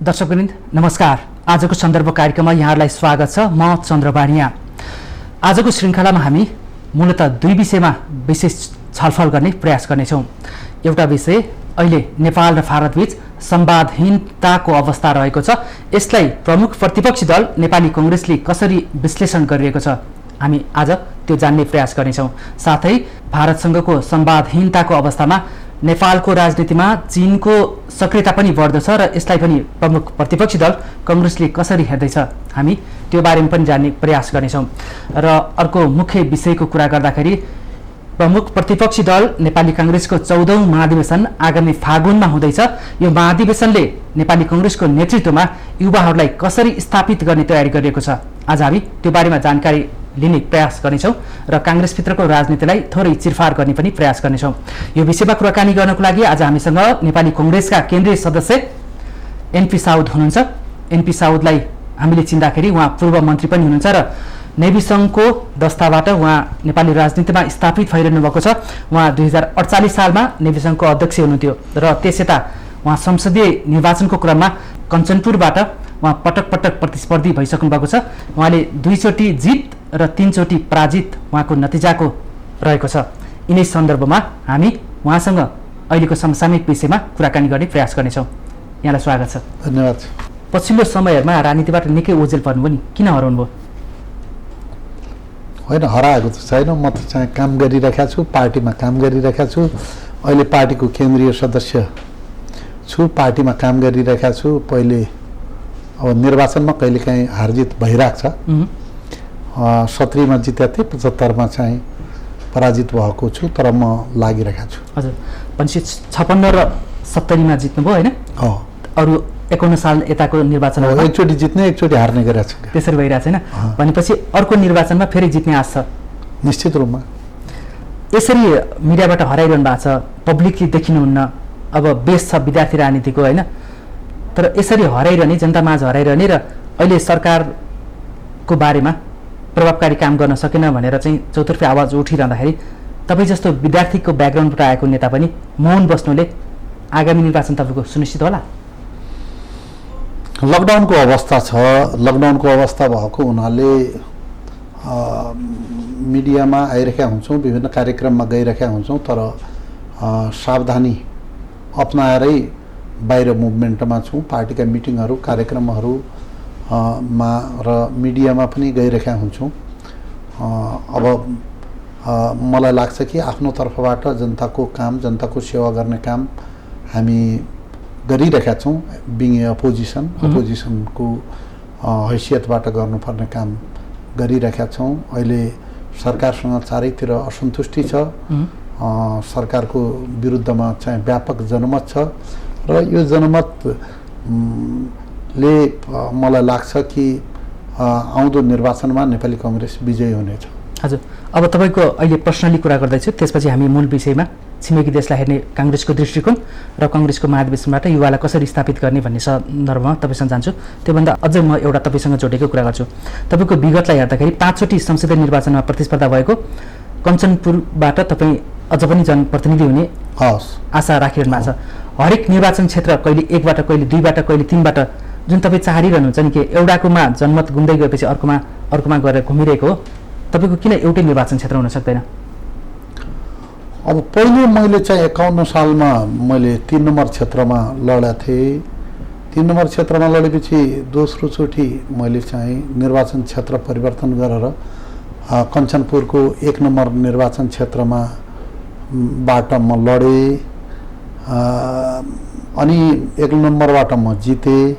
दर्शकवृन्द नमस्कार। आजको सन्दर्भ कार्यक्रममा यहाँहरूलाई स्वागत छ। म चन्द्र बानिया। आजको श्रृङ्खलामा हामी मूलतः दुई विषयमा विशेष छलफल गर्ने प्रयास गर्नेछौँ। एउटा विषय अहिले नेपाल र भारतबीच संवादहीनताको अवस्था रहेको छ। यसलाई प्रमुख प्रतिपक्षी दल नेपाली कांग्रेसले कसरी विश्लेषण गरिरहेको छ, हामी आज त्यो जान्ने प्रयास गर्नेछौँ। साथै भारतसँगको संवादहीनताको अवस्थामा नेपालको राजनीतिमा चीनको सक्रियता पनि बढ्दछ र यसलाई पनि प्रमुख प्रतिपक्षी दल कांग्रेसले कसरी हेर्दैछ, हामी त्यो बारेमा पनि जान्ने प्रयास गर्नेछौँ। र अर्को मुख्य विषयको कुरा गर्दाखेरि प्रमुख प्रतिपक्षी दल नेपाली कांग्रेसको 14औं महाधिवेशन आगामी फागुनमा हुँदैछ। यो महाधिवेशनले नेपाली कांग्रेसको नेतृत्वमा युवाहरूलाई कसरी स्थापित गर्ने तयारी गरिएको छ, आज हामी त्यो बारेमा जानकारी लिने प्रयास गर्नेछौँ र कांग्रेसभित्रको राजनीतिलाई थोरै चिरफार गर्ने पनि प्रयास गर्नेछौँ। यो विषयमा कुराकानी गर्नको लागि आज हामीसँग नेपाली कांग्रेसका केन्द्रीय सदस्य एनपी साउद हुनुहुन्छ। एनपी साउदलाई हामीले चिन्दाखेरि उहाँ पूर्व मन्त्री पनि हुनुहुन्छ र नेभी सङ्घको दस्ताबाट उहाँ नेपाली राजनीतिमा स्थापित भइरहनु भएको छ। उहाँ 2048 सालमा नेभी सङ्घको अध्यक्ष हुनुहुन्थ्यो र त्यसयता उहाँ संसदीय निर्वाचनको क्रममा कञ्चनपुरबाट उहाँ पटक पटक प्रतिस्पर्धी भइसक्नु भएको छ। उहाँले 2 चोटि जित र 3 चोटि पराजित उहाँको नतिजाको रहेको छ। यिनै सन्दर्भमा हामी उहाँसँग अहिलेको समसामयिक विषयमा कुराकानी गर्ने प्रयास गर्नेछौँ। यहाँलाई स्वागत छ। धन्यवाद। पछिल्लो समयहरूमा राजनीतिबाट निकै ओझेल पर्नुभयो नि, किन हराउनुभयो? होइन, हराएको त छैन। म त चाहिँ काम गरिरहेको छु, पार्टीमा काम गरिरहेको छु। अहिले पार्टीको केन्द्रीय सदस्य छु, पार्टीमा काम गरिरहेको छु। पहिले अब निर्वाचनमा कहिलेकाहीँ हारजित भइरहेको छ। 70मा जितेको थिएँ, 75मा चाहिँ पराजित भएको छु, तर म लागिरहेको छु। हजुर, भनेपछि 56 र 70मा जित्नुभयो होइन? अरू 51 साल यताको निर्वाचनमा एकचोटि जित्ने एकचोटि हार्ने गरेको छु। त्यसरी भइरहेको छैन भनेपछि अर्को निर्वाचनमा फेरि जित्ने आश छ? निश्चित रूपमा। यसरी मिडियाबाट हराइरहनु भएको छ, पब्लिकली देखिनुहुन्न। अब बेस छ विद्यार्थी राजनीतिको होइन, तर यसरी हराइरहने, जनतामाझ हराइरहने र अहिले सरकारको बारेमा प्रभावकारी काम गर्न सकेन भनेर चाहिँ चौतर्फी आवाज उठिरहँदाखेरि तपाईँ जस्तो विद्यार्थीको ब्याकग्राउन्डबाट आएको नेता पनि मौन बस्नुले आगामी निर्वाचन तपाईँको सुनिश्चित होला? लकडाउनको अवस्था छ। लकडाउनको अवस्था भएको हुनाले मिडियामा आइरहेका हुन्छौँ, विभिन्न कार्यक्रममा गइरहेका हुन्छौँ, तर सावधानी अपनाएरै बाहिर मुभमेन्टमा छौँ। पार्टीका मिटिङहरू, कार्यक्रमहरू मा र मिडियामा पनि गइरहेका हुन्छौँ। अब मलाई लाग्छ कि आफ्नो तर्फबाट जनताको काम, जनताको सेवा गर्ने काम हामी गरिरहेका छौँ। बिङ ए अपोजिसनको हैसियतबाट गर्नुपर्ने काम गरिरहेका छौँ। अहिले सरकारसँग चारैतिर असन्तुष्टि छ। सरकारको विरुद्धमा चाहिँ व्यापक जनमत छ र यो जनमतले मलाई लाग्छ कि आउँदो निर्वाचनमा नेपाली कांग्रेस विजयी हुनेछ। हजुर, अब तपाईँको अहिले पर्सनली कुरा गर्दैछु, त्यसपछि हामी मूल विषयमा छिमेकी देशलाई हेर्ने कांग्रेसको दृष्टिकोण र कांग्रेसको महाधिवेशनबाट युवालाई कसरी स्थापित गर्ने भन्ने सन्दर्भमा तपाईँसँग जान्छु। त्योभन्दा अझै म एउटा तपाईँसँग जोडेको कुरा गर्छु। तपाईँको विगतलाई हेर्दाखेरि 5 चोटि संसदीय निर्वाचनमा प्रतिस्पर्धा भएको कञ्चनपुरबाट तपाईँ अझ पनि जनप्रतिनिधि हुने आशा राखिरहनु भएको छ। हरेक निर्वाचन क्षेत्र कहिले 1बाट, कहिले 2बाट, कहिले 3बाट जुन तपाईँ चाहरिरहनुहुन्छ नि कि एउटाकोमा जनमत गुम्दै गएपछि अर्कोमा गएर घुमिरहेको हो, तपाईँको किन एउटै निर्वाचन क्षेत्र हुन सक्दैन? अब पहिले मैले चाहिँ 51 सालमा मैले 3 नम्बर क्षेत्रमा लडेको थिएँ। 3 नम्बर क्षेत्रमा लडेपछि दोस्रो चोटि मैले चाहिँ निर्वाचन क्षेत्र परिवर्तन गरेर कञ्चनपुरको 1 नम्बर निर्वाचन क्षेत्रमा बाट म लडेँ। अनि 1 नम्बरबाट म जितेँ।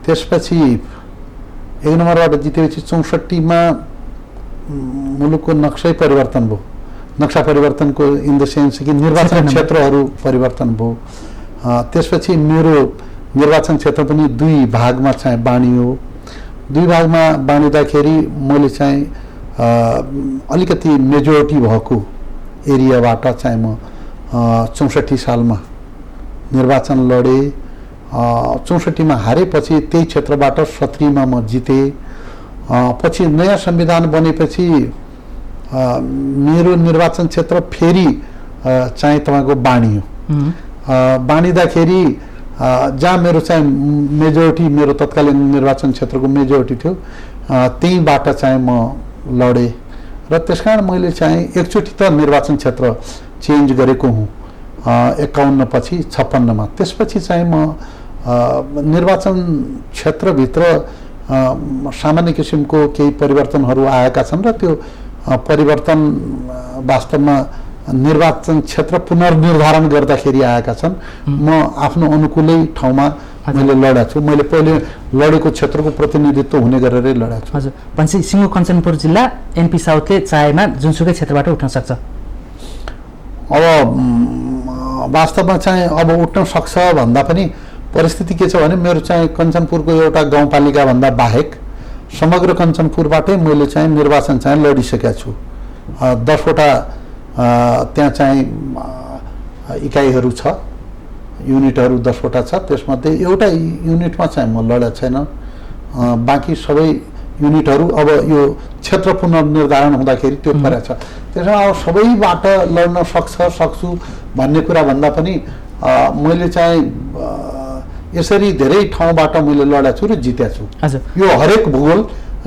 त्यसपछि 1 नम्बरबाट जितेपछि 64मा मुलुकको नक्सै परिवर्तन भयो। नक्सा परिवर्तनको इन द सेन्स कि निर्वाचन क्षेत्रहरू परिवर्तन भयो। त्यसपछि मेरो निर्वाचन क्षेत्र पनि 2 भागमा चाहिँ बाँडियो। 2 भागमा बाँडिँदाखेरि मैले चाहिँ अलिकति मेजोरिटी भएको एरियाबाट चाहिँ म 64 सालमा निर्वाचन लडेँ। 64मा हारेपछि त्यही क्षेत्रबाट 70मा म जितेँ। पछि नयाँ संविधान बनेपछि मेरो निर्वाचन क्षेत्र फेरि चाहिँ तपाईँको बाँडियो। बाँडिँदाखेरि जहाँ मेरो चाहिँ मेजोरिटी मेरो तत्कालीन निर्वाचन क्षेत्रको मेजोरिटी थियो त्यहीँबाट चाहिँ म लडेँ र त्यसकारण मैले चाहिँ एकचोटि त निर्वाचन क्षेत्र चेन्ज गरेको हुँ 51 पछि 56 मा। त्यसपछि चाहिँ म निर्वाचन क्षेत्रभित्र सामान्य किसिमको केही परिवर्तनहरू आएका छन् र त्यो परिवर्तन वास्तवमा निर्वाचन क्षेत्र पुनर्निर्धारण गर्दाखेरि आएका छन्। म आफ्नो अनुकूलै ठाउँमा मैले लडेको छु। मैले पहिले लडेको क्षेत्रको प्रतिनिधित्व हुने गरेरै लडेको छु। हजुर, भनेपछि सिङ्गो कञ्चनपुर जिल्ला एमपी साउथले चाहेमा जुनसुकै क्षेत्रबाट उठ्न सक्छ। अब वास्तवमा चाहिँ अब उठ्न सक्छ भन्दा पनि परिस्थिति के छ भने मेरो चाहिँ कञ्चनपुरको एउटा गाउँपालिका भन्दा बाहेक समग्र कञ्चनपुरबाटै मैले चाहिँ निर्वाचन चाहिँ लडिसकेका छु। 10वटा त्यहाँ चाहिँ इकाइहरू छ, युनिटहरू 10वटा छ। त्यसमध्ये एउटा युनिटमा चाहिँ म लडेको छैन। बाँकी सबै युनिटहरू अब यो क्षेत्र पुनर्निर्धारण हुँदाखेरि त्यो परेको छ। त्यसमा अब सबैबाट लड्न सक्छु भन्ने कुरा भन्दा पनि मैले चाहिँ यसरी धेरै ठाउँबाट मैले लडेको छु र जितेको छु। हजुर, यो हरेक भूगोल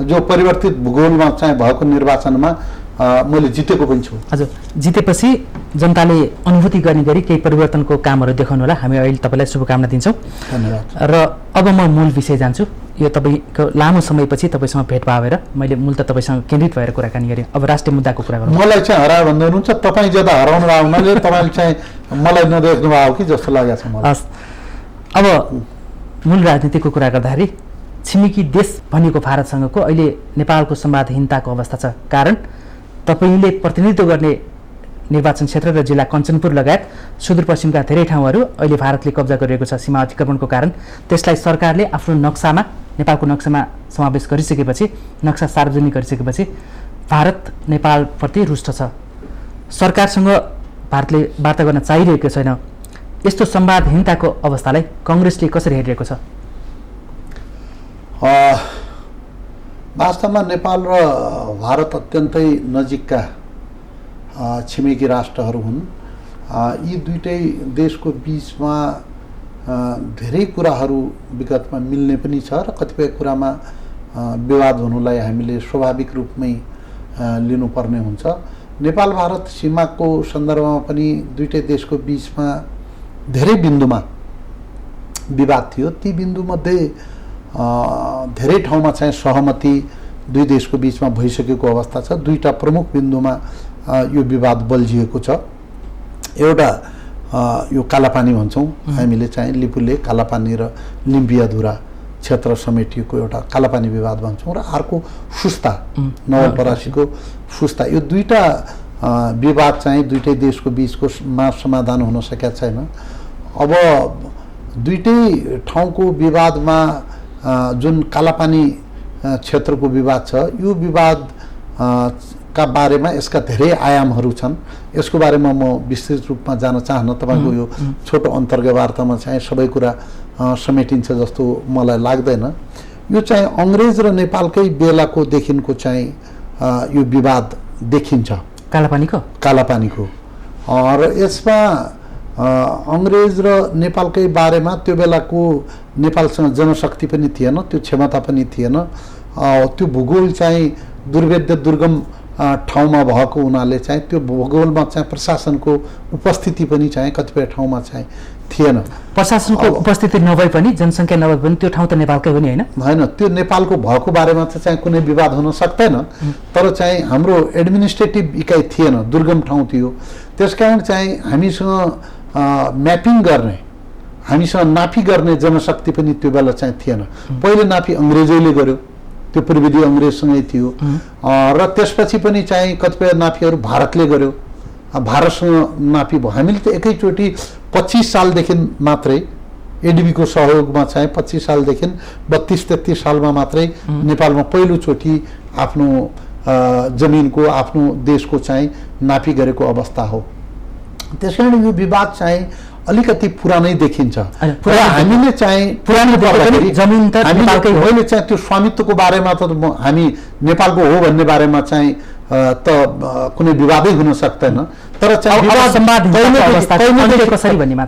जो परिवर्तित भूगोलमा चाहिँ भएको निर्वाचनमा मैले जितेको पनि छु। हजुर, जितेपछि जनताले अनुभूति गर्ने गरी केही परिवर्तनको कामहरू देखाउनु होला। हामी अहिले तपाईँलाई शुभकामना दिन्छौँ। धन्यवाद। र अब म मूल विषय जान्छु। यो तपाईँको लामो समयपछि तपाईँसँग भेट भएर मैले मूल त तपाईँसँग केन्द्रित भएर कुराकानी गरेँ। अब राष्ट्रिय मुद्दाको कुरा गरौँ। मलाई चाहिँ हरायो भन्दै हुनुहुन्छ, तपाईँ ज्यादा हराउनु भएको हुनाले तपाईँले चाहिँ मलाई नदेख्नु भएको कि जस्तो लागेको छ मलाई। हस्, अब मूल राजनीतिको कुरा गर्दाखेरि छिमेकी देश भनेको भारतसँगको अहिले नेपालको संवादहीनताको अवस्था छ। कारण तपाईँले प्रतिनिधित्व गर्ने निर्वाचन क्षेत्र र जिल्ला कञ्चनपुर लगायत सुदूरपश्चिमका धेरै ठाउँहरू अहिले भारतले कब्जा गरिरहेको छ सीमा अतिक्रमणको कारण। त्यसलाई सरकारले आफ्नो नक्सामा, नेपालको नक्सामा समावेश गरिसकेपछि, नक्सा सार्वजनिक गरिसकेपछि भारत नेपालप्रति रुष्ट छ। सरकारसँग भारतले वार्ता गर्न चाहिरहेको छैन। यस्तो संवादहीनताको अवस्थालाई कङ्ग्रेसले कसरी हेरिरहेको छ? वास्तवमा नेपाल र भारत अत्यन्तै नजिकका छिमेकी राष्ट्रहरू हुन्। यी दुईटै देशको बिचमा धेरै कुराहरू विगतमा मिल्ने पनि छ र कतिपय कुरामा विवाद हुनुलाई हामीले स्वाभाविक रूपमै लिनुपर्ने हुन्छ। नेपाल भारत सीमाको सन्दर्भमा पनि दुईटै देशको बिचमा धेरै बिन्दुमा विवाद थियो। ती बिन्दुमध्ये धेरै ठाउँमा चाहिँ सहमति दुई देशको बिचमा भइसकेको अवस्था छ। दुईटा प्रमुख बिन्दुमा यो विवाद बल्झिएको छ। एउटा यो कालापानी भन्छौँ हामीले चाहिँ लिपुले कालापानी र लिम्बियाधुरा क्षेत्र समेटिएको एउटा कालापानी विवाद भन्छौँ, र अर्को फुस्ता नवलपरासीको फुस्ता। यो दुईटा विवाद चाहिँ दुईटै देशको बिचको समाधान हुन सकेका छैन। अब दुईटै ठाउँको विवादमा जुन कालापानी क्षेत्रको विवाद छ, यो विवाद का बारेमा यसका धेरै आयामहरू छन्। यसको बारेमा म विस्तृत रूपमा जान चाहन्न। तपाईँको यो छोटो अन्तर्गत वार्तामा चाहिँ सबै कुरा समेटिन्छ जस्तो मलाई लाग्दैन। यो चाहिँ अङ्ग्रेज र नेपालकै बेलाको देखिनको चाहिँ यो विवाद देखिन्छ कालापानीको र यसमा अङ्ग्रेज र नेपालकै बारेमा त्यो बेलाको नेपालसँग जनशक्ति पनि थिएन, त्यो क्षमता पनि थिएन। त्यो भूगोल चाहिँ दुर्भेद्य दुर्गम ठाउँमा भएको हुनाले चाहिँ त्यो भूगोलमा चाहिँ प्रशासनको उपस्थिति पनि चाहिँ कतिपय ठाउँमा चाहिँ थिएन। प्रशासनको उपस्थिति नभए पनि, जनसङ्ख्या नभए पनि त्यो ठाउँ त नेपालकै हो नि, होइन? त्यो नेपालको भएको बारेमा चाहिँ कुनै विवाद हुन सक्दैन। तर चाहिँ हाम्रो एडमिनिस्ट्रेटिभ इकाइ थिएन, दुर्गम ठाउँ थियो। त्यसकारण चाहिँ हामीसँग म्यापिङ गर्ने, हामीसँग नापी गर्ने जनशक्ति पनि त्यो बेला चाहिँ थिएन। पहिले नापी अङ्ग्रेजैले गर्यो, त्यो प्रविधि अङ्ग्रेजसँगै थियो। र त्यसपछि पनि चाहिँ कतिपय नापीहरू भारतले गर्यो, भारतसँग नापी भयो। हामीले त एकैचोटि 25 सालदेखि मात्रै एडिबीको सहयोगमा चाहिँ 25 सालदेखि 32-33 सालमा मात्रै नेपालमा पहिलोचोटि आफ्नो जमिनको, आफ्नो देशको चाहिँ नापी गरेको अवस्था हो। त्यसकारण यो विवाद चाहिँ अलिकति पुरानै देखिन्छ। हामीले चाहिँ जमिन त हामीले चाहिँ त्यो स्वामित्वको बारेमा त हामी नेपालको हो भन्ने बारेमा चाहिँ कुनै विवादै हुन सक्दैन। तर चाहिँ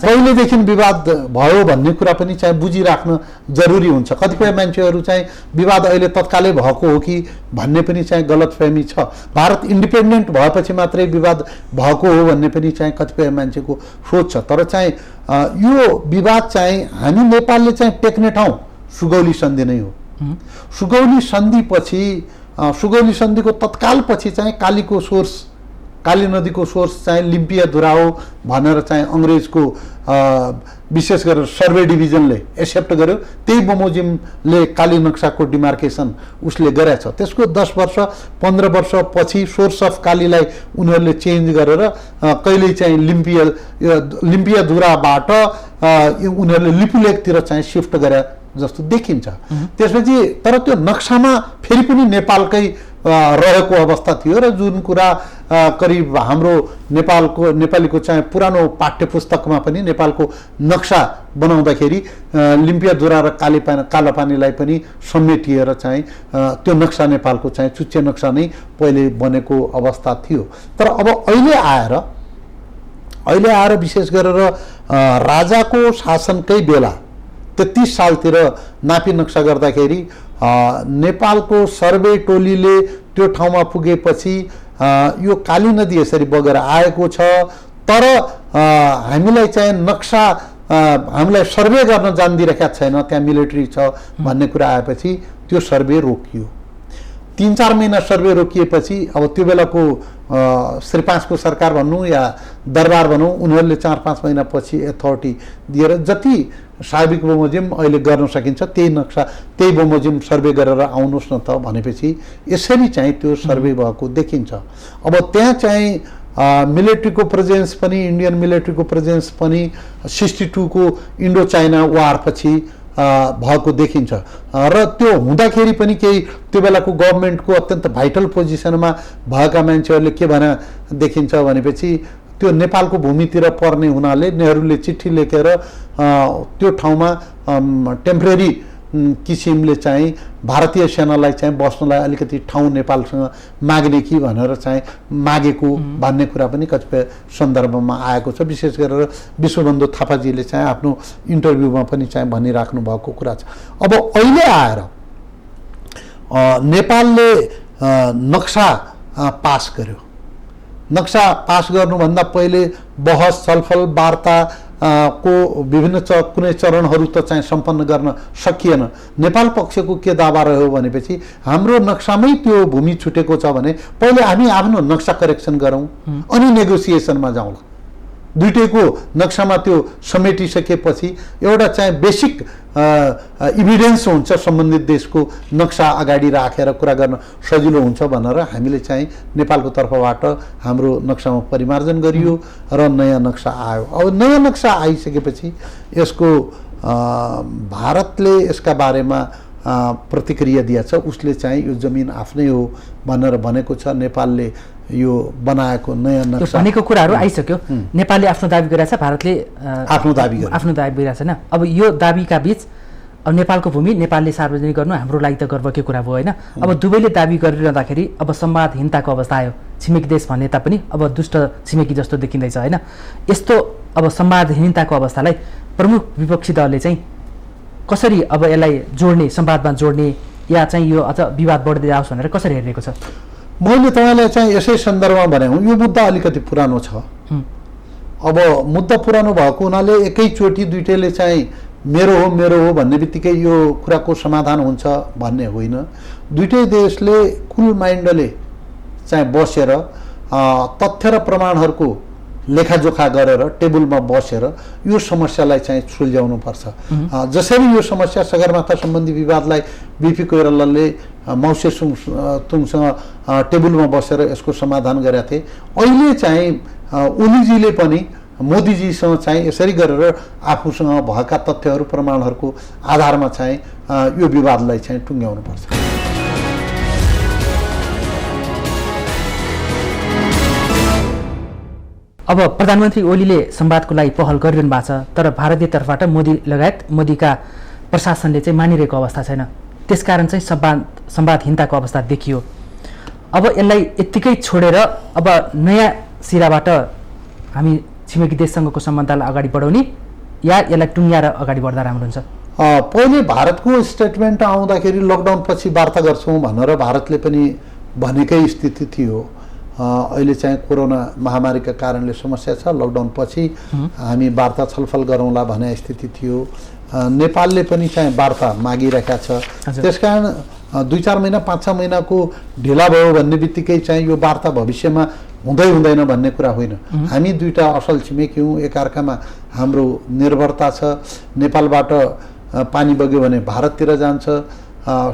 कहिलेदेखि विवाद भयो भन्ने कुरा पनि चाहिँ बुझिराख्न जरुरी हुन्छ। कतिपय मान्छेहरू चाहिँ विवाद अहिले तत्कालै भएको हो कि भन्ने पनि चाहिँ गलतफहमी छ। भारत इन्डिपेन्डेन्ट भएपछि मात्रै विवाद भएको हो भन्ने पनि चाहिँ कतिपय मान्छेको सोच छ। तर चाहिँ यो विवाद चाहिँ हामी नेपालले चाहिँ टेक्ने ठाउँ सुगौली सन्धि नै हो। सुगौली सन्धिपछि सुगौली सन्धिको तत्काल पछि चाहिँ काली नदीको सोर्स चाहिँ लिम्पियाधुरा हो भनेर चाहिँ अङ्ग्रेजको विशेष गरेर सर्वे डिभिजनले एक्सेप्ट गर्यो। त्यही बमोजिमले काली नक्साको डिमार्केसन उसले गरेछ। त्यसको 10 वर्ष 15 वर्ष पछि सोर्स अफ कालीलाई उनीहरूले चेन्ज गरेर कहिल्यै चाहिँ लिम्पियाधुराबाट उनीहरूले लिपुलेकतिर चाहिँ शिफ्ट गरे जस्तो देखिन्छ। त्यसपछि तर त्यो नक्सामा फेरि पनि नेपालकै रहेको अवस्था थियो र जुन कुरा करिब हाम्रो नेपालीको चाहिँ पुरानो पाठ्य पुस्तकमा पनि नेपालको नक्सा बनाउँदाखेरि लिम्पियाधुरा र कालापानीलाई पनि समेटिएर चाहिँ त्यो नक्सा नेपालको चाहिँ चुच्चे नक्सा नै पहिले बनेको अवस्था थियो। तर अब अहिले आएर विशेष गरेर राजाको शासनकै बेला 33 सालतिर नापी नक्सा गर्दाखेरि नेपालको सर्वे टोलीले त्यो ठाउँमा पुगेपछि यो काली नदी यसरी बगेर आएको छ। तर हामीलाई चाहिँ नक्सा हामीलाई सर्वे गर्न जान्दिरहेका छैन, त्यहाँ मिलिट्री छ भन्ने कुरा आएपछि त्यो सर्वे रोकियो। 3-4 महिना सर्वे रोकिएपछि अब त्यो बेलाको श्री 5 को सरकार भनौँ या दरबार भनौँ, उनीहरूले 4-5 महिना पछि अथोरिटी दिएर जति सार्वजनिक बमोजिम अहिले गर्न सकिन्छ त्यही नक्सा त्यही बमोजिम सर्वे गरेर आउनुहोस् न त भनेपछि यसरी चाहिँ त्यो सर्वे भएको देखिन्छ। अब त्यहाँ चाहिँ मिलिट्रीको प्रेजेन्स पनि इन्डियन मिलिट्रीको प्रेजेन्स पनि 62 को इन्डो चाइना वारपछि भएको देखिन्छ। र त्यो हुँदाखेरि पनि केही त्यो बेलाको गभर्मेन्टको अत्यन्त भाइटल पोजिसनमा भएका मान्छेहरूले के भने देखिन्छ भनेपछि त्यो नेपालको भूमितिर पर्ने हुनाले नेहरूले चिठी लेखेर त्यो ठाउँमा टेम्परेरी किसिमले चाहिँ भारतीय सेनालाई चाहिँ बस्नलाई अलिकति ठाउँ नेपालसँग माग्ने कि भनेर चाहिँ मागेको भन्ने कुरा पनि कतिपय सन्दर्भमा आएको छ। विशेष गरेर विश्वबन्धु थापाजीले चाहिँ आफ्नो इन्टरभ्यूमा पनि चाहिँ भनिराख्नु भएको कुरा छ। अब अहिले आएर नेपालले नक्सा पास गर्यो। नक्सा पास गर्नुभन्दा पहिले बहस छलफल वार्ता को विभिन्न कुनै चरणहरू त चाहिँ सम्पन्न गर्न सकिएन। नेपाल पक्षको के दावा रह्यो भनेपछि हाम्रो नक्सामै त्यो भूमि छुटेको छ भने पहिले हामी आफ्नो नक्सा करेक्सन गरौँ अनि नेगोसिएसनमा जाउँला। दुईटैको नक्सामा त्यो समेटिसकेपछि एउटा चाहिँ बेसिक इभिडेन्स हुन्छ, सम्बन्धित देशको नक्सा अगाडि राखेर कुरा गर्न सजिलो हुन्छ भनेर हामीले चाहिँ नेपालको तर्फबाट हाम्रो नक्सामा परिमार्जन गरियो र नयाँ नक्सा आयो। अब नयाँ नक्सा आइसकेपछि यसको भारतले यसका बारेमा प्रतिक्रिया दिएको छ। उसले चाहिँ यो जमिन आफ्नै हो भनेर भनेको छ। नेपालले यो बनाएको नयाँ नक्सा भनेको कुराहरू आइसक्यो। नेपालले आफ्नो दाबी गरेछ, भारतले आफ्नो दाबी गरिरहेको छैन। अब यो दाबीका बीच अब नेपालको भूमि नेपालले सार्वजनिक गर्नु हाम्रो लागि त गर्वकै कुरा भयो होइन। अब दुवैले दाबी गरिरहँदाखेरि अब संवादहीनताको अवस्था आयो। छिमेकी देश भन्ने तापनि अब दुष्ट छिमेकी जस्तो देखिँदैछ होइन। यस्तो अब संवादहीनताको अवस्थालाई प्रमुख विपक्षी दलले चाहिँ कसरी अब यसलाई जोड्ने, संवादमा जोड्ने या चाहिँ यो अझ विवाद बढ्दै जाओस् भनेर कसरी हेरिरहेको छ? मैले तपाईँलाई चाहिँ यसै सन्दर्भमा भने हुँ, यो मुद्दा अलिकति पुरानो छ। अब मुद्दा पुरानो भएको हुनाले एकैचोटि दुईटैले चाहिँ मेरो हो भन्ने बित्तिकै यो कुराको समाधान हुन्छ भन्ने होइन। दुईटै देशले कुल माइन्डले चाहिँ बसेर तथ्य र प्रमाणहरूको लेखाजोखा गरेर टेबलमा बसेर यो समस्यालाई चाहिँ सुल्झाउनु पर्छ। जसरी यो समस्या सगरमाथा सम्बन्धी विवादलाई बिपी कोइरालाले मौसे तुङसँग टेबलमा बसेर यसको समाधान गरेका थिए, अहिले चाहिँ ओलीजीले पनि मोदीजीसँग चाहिँ यसरी गरेर आफूसँग भएका तथ्यहरू प्रमाणहरूको आधारमा चाहिँ यो विवादलाई चाहिँ टुङ्ग्याउनु पर्छ। अब प्रधानमन्त्री ओलीले संवादको लागि पहल गरिरहनु भएको छ, तर भारतीय तर्फबाट मोदी लगायत मोदीका प्रशासनले चाहिँ मानिरहेको अवस्था छैन। त्यसकारण चाहिँ संवादहीनताको अवस्था देखियो। अब यसलाई यत्तिकै छोडेर अब नयाँ सिराबाट हामी छिमेकी देशसँगको सम्बन्धलाई अगाडि बढाउने या यसलाई टुङ्ग्याएर अगाडि बढ्दा राम्रो हुन्छ? पहिले भारतको स्टेटमेन्ट आउँदाखेरि लकडाउन पछि वार्ता गर्छौँ भनेर भारतले पनि भनेकै स्थिति थियो। अहिले चाहिँ कोरोना महामारीका कारणले समस्या छ, लकडाउन पछि हामी वार्ता छलफल गरौँला भन्ने स्थिति थियो। नेपालले पनि चाहिँ वार्ता मागिरहेका छ। त्यसकारण 2-4 महिना 5-6 महिनाको ढिला भयो भन्ने बित्तिकै चाहिँ यो वार्ता भविष्यमा हुँदै हुँदैन भन्ने कुरा होइन। हामी दुईटा असल छिमेकी हौँ, एकअर्कामा हाम्रो निर्भरता छ। नेपालबाट पानी बग्यो भने भारततिर जान्छ,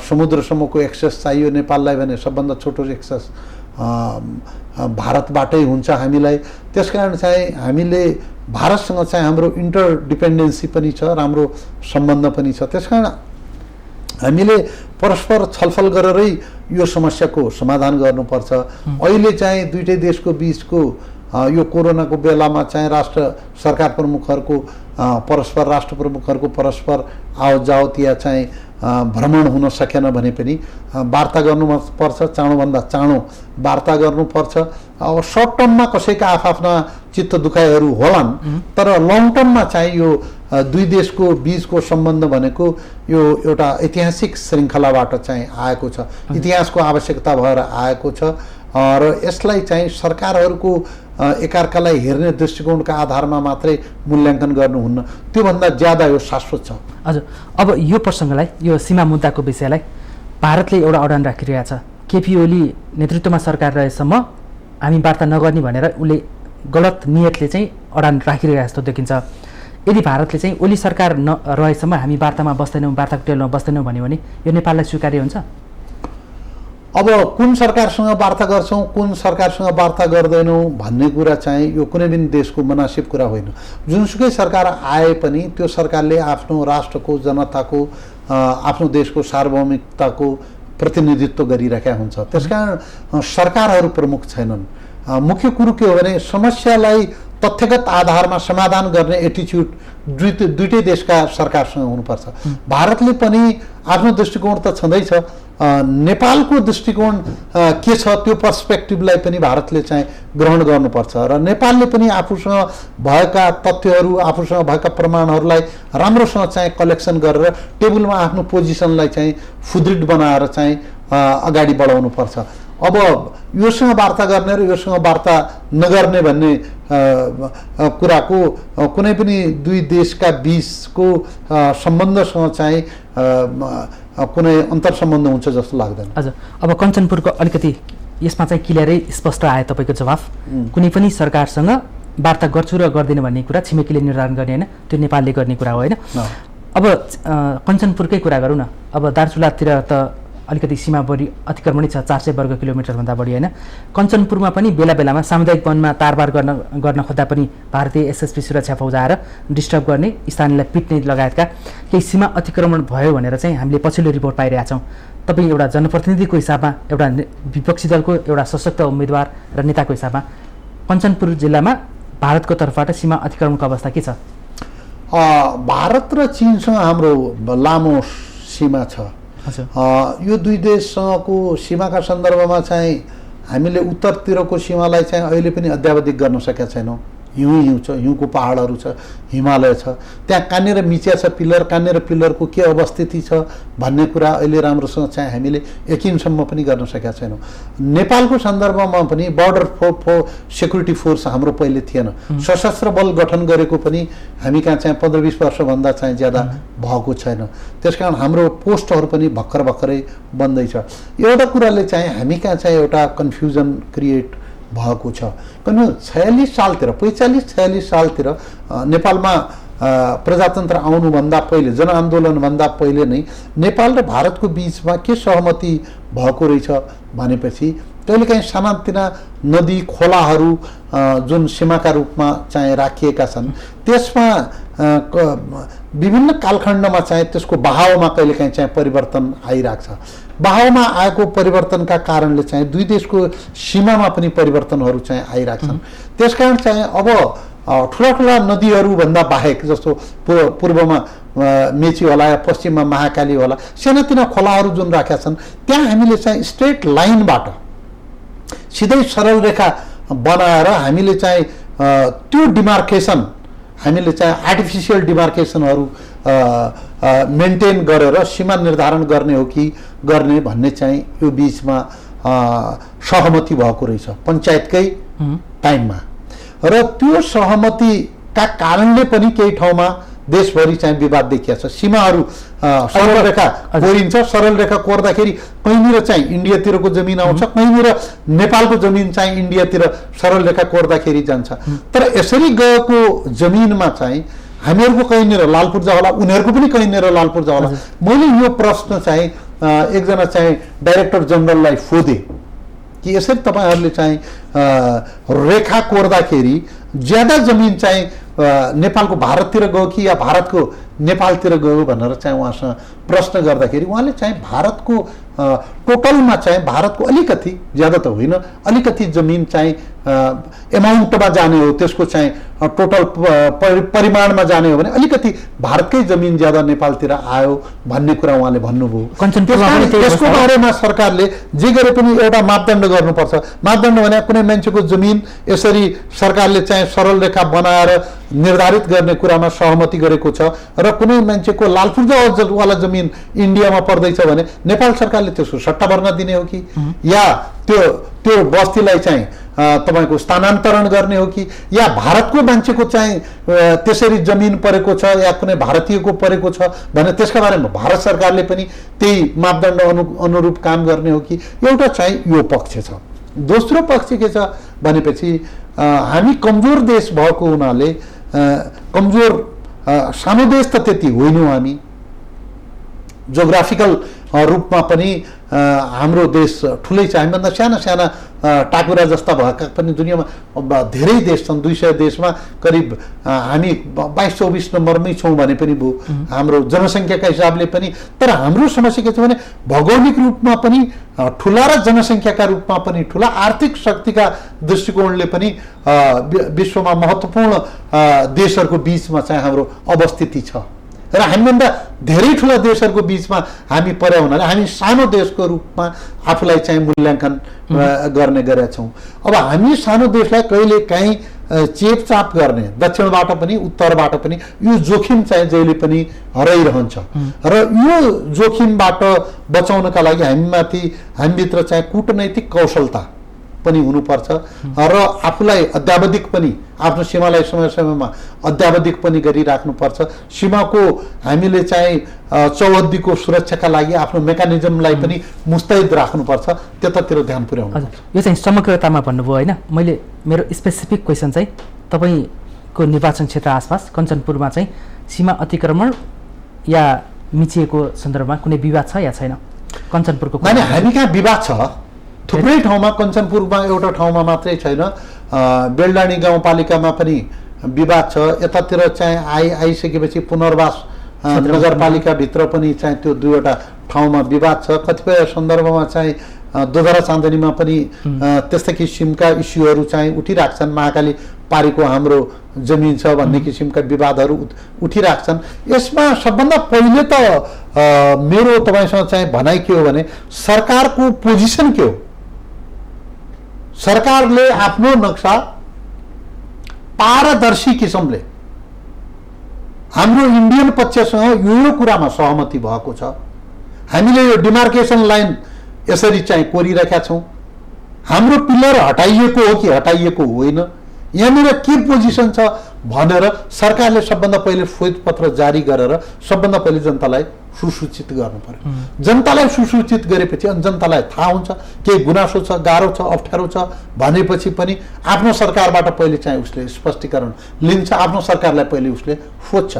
समुद्रसम्मको एक्सेस चाहियो नेपाललाई भने सबभन्दा छोटो एक्सेस भारतबाटै हुन्छ हामीलाई। त्यसकारण चाहिँ हामीले भारतसँग चाहिँ हाम्रो इन्टरडिपेन्डेन्सी पनि छ, राम्रो सम्बन्ध पनि छ। त्यसकारण हामीले परस्पर छलफल गरेरै यो समस्याको समाधान गर्नुपर्छ। अहिले चाहिँ दुईटै देशको बिचको यो कोरोनाको बेलामा चाहिँ सरकार प्रमुखहरूको परस्पर राष्ट्र प्रमुखहरूको परस्पर आवत जावत या चाहिँ भ्रमण हुन सकेन भने पनि वार्ता गर्नुपर्छ, चाँडोभन्दा चाँडो वार्ता गर्नुपर्छ। अब सर्ट टर्ममा कसैका आफ्ना चित्त दुखाइहरू होलान्, तर लङ टर्ममा चाहिँ यो दुई देशको बीचको सम्बन्ध भनेको यो एउटा ऐतिहासिक श्रृङ्खलाबाट चाहिँ आएको छ, इतिहासको आवश्यकता भएर आएको छ र यसलाई चाहिँ सरकारहरूको एकअर्कालाई हेर्ने दृष्टिकोणका आधारमा मात्रै मूल्याङ्कन गर्नुहुन्न, त्योभन्दा ज्यादा यो शाश्वत छ। हजुर, अब यो प्रसङ्गलाई, यो सीमा मुद्दाको विषयलाई भारतले एउटा अडान राखिरहेको छ। केपी ओली नेतृत्वमा सरकार रहेसम्म हामी वार्ता नगर्ने भनेर उसले गलत नियतले चाहिँ अडान राखिरहेको जस्तो देखिन्छ। यदि भारतले चाहिँ ओली सरकार रहेसम्म हामी वार्तामा बस्दैनौँ, वार्ताको टेबलमा बस्दैनौँ भन्यो भने यो नेपाललाई स्वीकार्य हुन्छ? अब कुन सरकारसँग वार्ता गर्छौँ, कुन सरकारसँग वार्ता गर्दैनौँ भन्ने कुरा चाहिँ यो कुनै पनि देशको मुनासिब कुरा होइन। जुनसुकै सरकार आए पनि त्यो सरकारले आफ्नो राष्ट्रको, जनताको, आफ्नो देशको सार्वभौमिकताको प्रतिनिधित्व गरिरहेका हुन्छ। त्यसकारण सरकारहरू प्रमुख छैनन्। मुख्य कुरो के हो भने समस्यालाई तथ्यगत आधारमा समाधान गर्ने एटिच्युड दुईटै देशका सरकारसँग हुनुपर्छ। भारतले पनि आफ्नो दृष्टिकोण त छँदैछ, नेपालको दृष्टिकोण के छ त्यो पर्सपेक्टिभलाई पनि भारतले चाहिँ ग्रहण गर्नुपर्छ र नेपालले पनि आफूसँग भएका तथ्यहरू, आफूसँग भएका प्रमाणहरूलाई राम्रोसँग चाहिँ कलेक्सन गरेर टेबलमा आफ्नो पोजिसनलाई चाहिँ सुदृढ बनाएर चाहिँ अगाडि बढाउनुपर्छ। अब योसँग वार्ता गर्ने र योसँग वार्ता नगर्ने भन्ने कुराको कुनै पनि दुई देशका बीचको सम्बन्धसँग चाहिँ कुनै अन्तर सम्बन्ध हुन्छ जस्तो लाग्दैन। हजुर, अब कञ्चनपुरको अलिकति यसमा चाहिँ क्लियरै स्पष्ट आयो तपाईँको जवाफ। कुनै पनि सरकारसँग वार्ता गर्छु र गर्दैन भन्ने कुरा छिमेकीले निर्धारण गर्ने होइन, त्यो नेपालले गर्ने कुरा हो होइन। अब कञ्चनपुरकै कुरा गरौँ न। अब दार्चुलातिर त अलिकति सीमा बढी अतिक्रमणै छ, 400 वर्ग किलोमिटरभन्दा बढी होइन। कञ्चनपुरमा पनि बेला बेलामा सामुदायिक वनमा तारबार गर्न खोज्दा पनि भारतीय एसएसबी सुरक्षा फौज आएर डिस्टर्ब गर्ने, स्थानीयलाई पिट्ने लगायतका केही सीमा अतिक्रमण भयो भनेर चाहिँ हामीले पछिल्लो रिपोर्ट पाइरहेका छौँ। तपाईँ एउटा जनप्रतिनिधिको हिसाबमा, एउटा विपक्षी दलको एउटा सशक्त उम्मेदवार र नेताको हिसाबमा कञ्चनपुर जिल्लामा भारतको तर्फबाट सीमा अतिक्रमणको अवस्था के छ? भारत र चीनसँग हाम्रो लामो सीमा छ। यो दुई देशसँगको सीमाका सन्दर्भमा चाहिँ हामीले उत्तरतिरको सीमालाई चाहिँ अहिले पनि अद्यावधिक गर्न सकेका छैनौँ। हिउँ छ, हिउँको पहाडहरू छ, हिमालय छ, त्यहाँ कान्ने र मिचिया छ पिलर, कान्ने र पिलरको के अवस्थिति छ भन्ने कुरा अहिले राम्रोसँग चाहिँ हामीले यकिनसम्म पनि गर्न सकेका छैनौँ। नेपालको सन्दर्भमा पनि बोर्डर सेक्युरिटी फोर्स हाम्रो पहिले थिएन, सशस्त्र बल गठन गरेको पनि हामी कहाँ चाहिँ 15-20 वर्षभन्दा चाहिँ ज्यादा भएको छैन। त्यसकारण हाम्रो पोस्टहरू पनि भर्खरै बन्दैछ। एउटा कुराले चाहिँ हामी कहाँ चाहिँ एउटा कन्फ्युजन क्रिएट भएको छ। किन 46 सालतिर, 45-46 सालतिर नेपालमा प्रजातन्त्र आउनुभन्दा पहिले, जनआन्दोलनभन्दा पहिले नै नेपाल र भारतको बिचमा के सहमति भएको रहेछ भनेपछि कहिलेकाहीँ सानातिना नदी खोलाहरू जुन सीमाका रूपमा चाहिँ राखिएका छन् त्यसमा विभिन्न कालखण्डमा चाहिँ त्यसको बहावमा कहिलेकाहीँ चाहिँ परिवर्तन आइरहेको छ। बहावमा आएको परिवर्तनका कारणले चाहिँ दुई देशको सीमामा पनि परिवर्तनहरू चाहिँ आइरहेका छन्। त्यसकारण चाहिँ अब ठुला नदीहरू भन्दा बाहेक, जस्तो पूर्वमा मेची होला या पश्चिममा महाकाली होला, सानातिना खोलाहरू जुन राखेका छन् त्यहाँ हामीले चाहिँ स्ट्रेट लाइनबाट सिधै सरल रेखा बनाएर हामीले चाहिँ त्यो डिमार्केसन हामीले चाहिँ आर्टिफिसियल डिमार्केसनहरू मेन्टेन गरेर सीमा निर्धारण गर्ने हो कि गर्ने भन्ने चाहिँ यो बिचमा सहमति भएको रहेछ पञ्चायतकै टाइममा। र त्यो सहमतिका कारणले पनि केही ठाउँमा देशभरि चाहिँ विवाद देखिएको छ। सीमाहरू सरल रेखा कोरिन्छ, सरल रेखा कोर्दाखेरि कहीँनिर चाहिँ इन्डियातिरको जमिन आउँछ, कहीँनिर नेपालको जमिन चाहिँ इन्डियातिर सरल रेखा कोर्दाखेरि जान्छ। तर यसरी गएको जमिनमा चाहिँ हामीहरूको कहीँनिर लालपुर जाला, उनीहरूको पनि कहीँनिर लालपुर जाला। मैले यो प्रश्न चाहिँ एकजना चाहिँ डाइरेक्टर जनरललाई सोधेँ कि यसरी तपाईँहरूले चाहिँ रेखा कोर्दाखेरि ज्यादा जमिन चाहिँ नेपालको भारततिर गयो कि या भारतको नेपालतिर गयो भनेर चाहिँ उहाँसँग प्रश्न गर्दाखेरि उहाँले चाहिँ भारतको टोटलमा चाहिँ भारतको अलिकति ज्यादा त होइन, अलिकति जमिन चाहिँ एमाउन्टमा जाने हो, त्यसको चाहिँ टोटल परिमाणमा जाने हो भने अलिकति भारतकै जमिन ज्यादा नेपालतिर आयो भन्ने कुरा उहाँले भन्नुभयो। यसको बारेमा सरकारले जे गरे पनि एउटा मापदण्ड गर्नुपर्छ। मापदण्ड भने कुनै मान्छेको जमिन यसरी सरकारले चाहिँ सरल रेखा बनाएर निर्धारित गर्ने कुरामा सहमति गरेको छ र कुनै मान्छेको लालपुर्जावाला जमिन इन्डियामा पर्दैछ भने नेपाल सरकारले त्यसको सट्टा भर्न दिने हो कि या त्यो बस्तीलाई चाहिँ तपाईको स्थानान्तरण गर्ने हो कि या भारतको मान्छेको चाहिँ त्यसरी जमिन परेको छ या कुनै भारतीयको परेको छ भने त्यसका बारेमा भारत सरकारले पनि त्यही मापदण्ड अनुरूप काम गर्ने हो कि, एउटा चाहिँ यो पक्ष छ। दोस्रो पक्ष के छ भनेपछि हामी कमजोर देश भएको हुनाले कमजोर सानो देश त त्यति होइनौँ हामी, जोग्राफिकल रूपमा पनि हाम्रो देश ठुलै छ। हामीभन्दा साना साना टाकुरा जस्ता भएका पनि दुनियाँमा धेरै देश छन्। 200 देशमा करिब हामी 22-24 नम्बरमै छौँ भने पनि भयो हाम्रो जनसङ्ख्याका हिसाबले पनि। तर हाम्रो समस्या के छ भने भौगोलिक रूपमा पनि ठुला र जनसङ्ख्याका रूपमा पनि ठुला, आर्थिक शक्तिका दृष्टिकोणले पनि विश्वमा महत्त्वपूर्ण देशहरूको बिचमा चाहिँ हाम्रो अवस्थिति छ र हामीभन्दा धेरै ठुला देशहरूको बिचमा हामी परे हुनाले हामी सानो देशको रूपमा आफूलाई चाहिँ मूल्याङ्कन गर्ने गरेका छौँ। अब हामी सानो देशलाई कहिले काहीँ चेपचाप गर्ने दक्षिणबाट पनि उत्तरबाट पनि यो जोखिम चाहिँ जहिले पनि हराइरहन्छ र यो जोखिमबाट बचाउनका लागि हामीभित्र चाहिँ कूटनैतिक कौशलता पनि हुनुपर्छ र आफूलाई अध्यावधिक पनि आफ्नो सीमालाई समय समयमा अध्यावधिक पनि गरिराख्नुपर्छ। सीमाको हामीले चाहिँ चौहद्दीको सुरक्षाका लागि आफ्नो मेकानिजमलाई पनि मुस्तैद राख्नुपर्छ, त्यतातिर ध्यान पुर्याउनु। यो चाहिँ समग्रतामा भन्नुभयो होइन। मैले मेरो स्पेसिफिक क्वेसन चाहिँ तपाईँको निर्वाचन क्षेत्र आसपास कञ्चनपुरमा चाहिँ सीमा अतिक्रमण या मिचिएको सन्दर्भमा कुनै विवाद छ या छैन? कञ्चनपुरको हामी कहाँ विवाद छ थुप्रै ठाउँमा, कञ्चनपुरमा एउटा ठाउँमा मात्रै छैन, बेलडाँडी गाउँपालिकामा पनि विवाद छ। यतातिर चाहिँ आइसकेपछि पुनर्वास नगरपालिकाभित्र पनि चाहिँ त्यो 2वटा ठाउँमा विवाद छ। कतिपय सन्दर्भमा चाहिँ दोधरा चाँदनीमा पनि त्यस्ता किसिमका इस्युहरू चाहिँ उठिराख्छन्। महाकाली पारीको हाम्रो जमिन छ भन्ने किसिमका विवादहरू उठिराख्छन्। यसमा सबभन्दा पहिले त मेरो तपाईँसँग चाहिँ भनाइ के हो भने सरकारको पोजिसन के हो। सरकारले आफ्नो नक्सा पारदर्शी किसिमले हाम्रो इन्डियन पक्षसँग यो कुरामा सहमति भएको छ। हामीले यो डिमार्केसन लाइन यसरी चाहिँ कोरिरहेका छौँ। हाम्रो पिलर हटाइएको हो कि हटाइएको होइन, यहाँनिर के पोजिसन छ भनेर सरकारले सबभन्दा पहिले श्वेतपत्र जारी गरेर सबभन्दा पहिले जनतालाई सुसूचित गर्नु पर्यो। जनतालाई सुसूचित गरेपछि अनि जनतालाई थाहा हुन्छ केही गुनासो छ, गाह्रो छ, अप्ठ्यारो छ भनेपछि पनि आफ्नो सरकारबाट पहिले चाहिँ उसले स्पष्टीकरण लिन्छ, आफ्नो सरकारलाई पहिले उसले सोध्छ।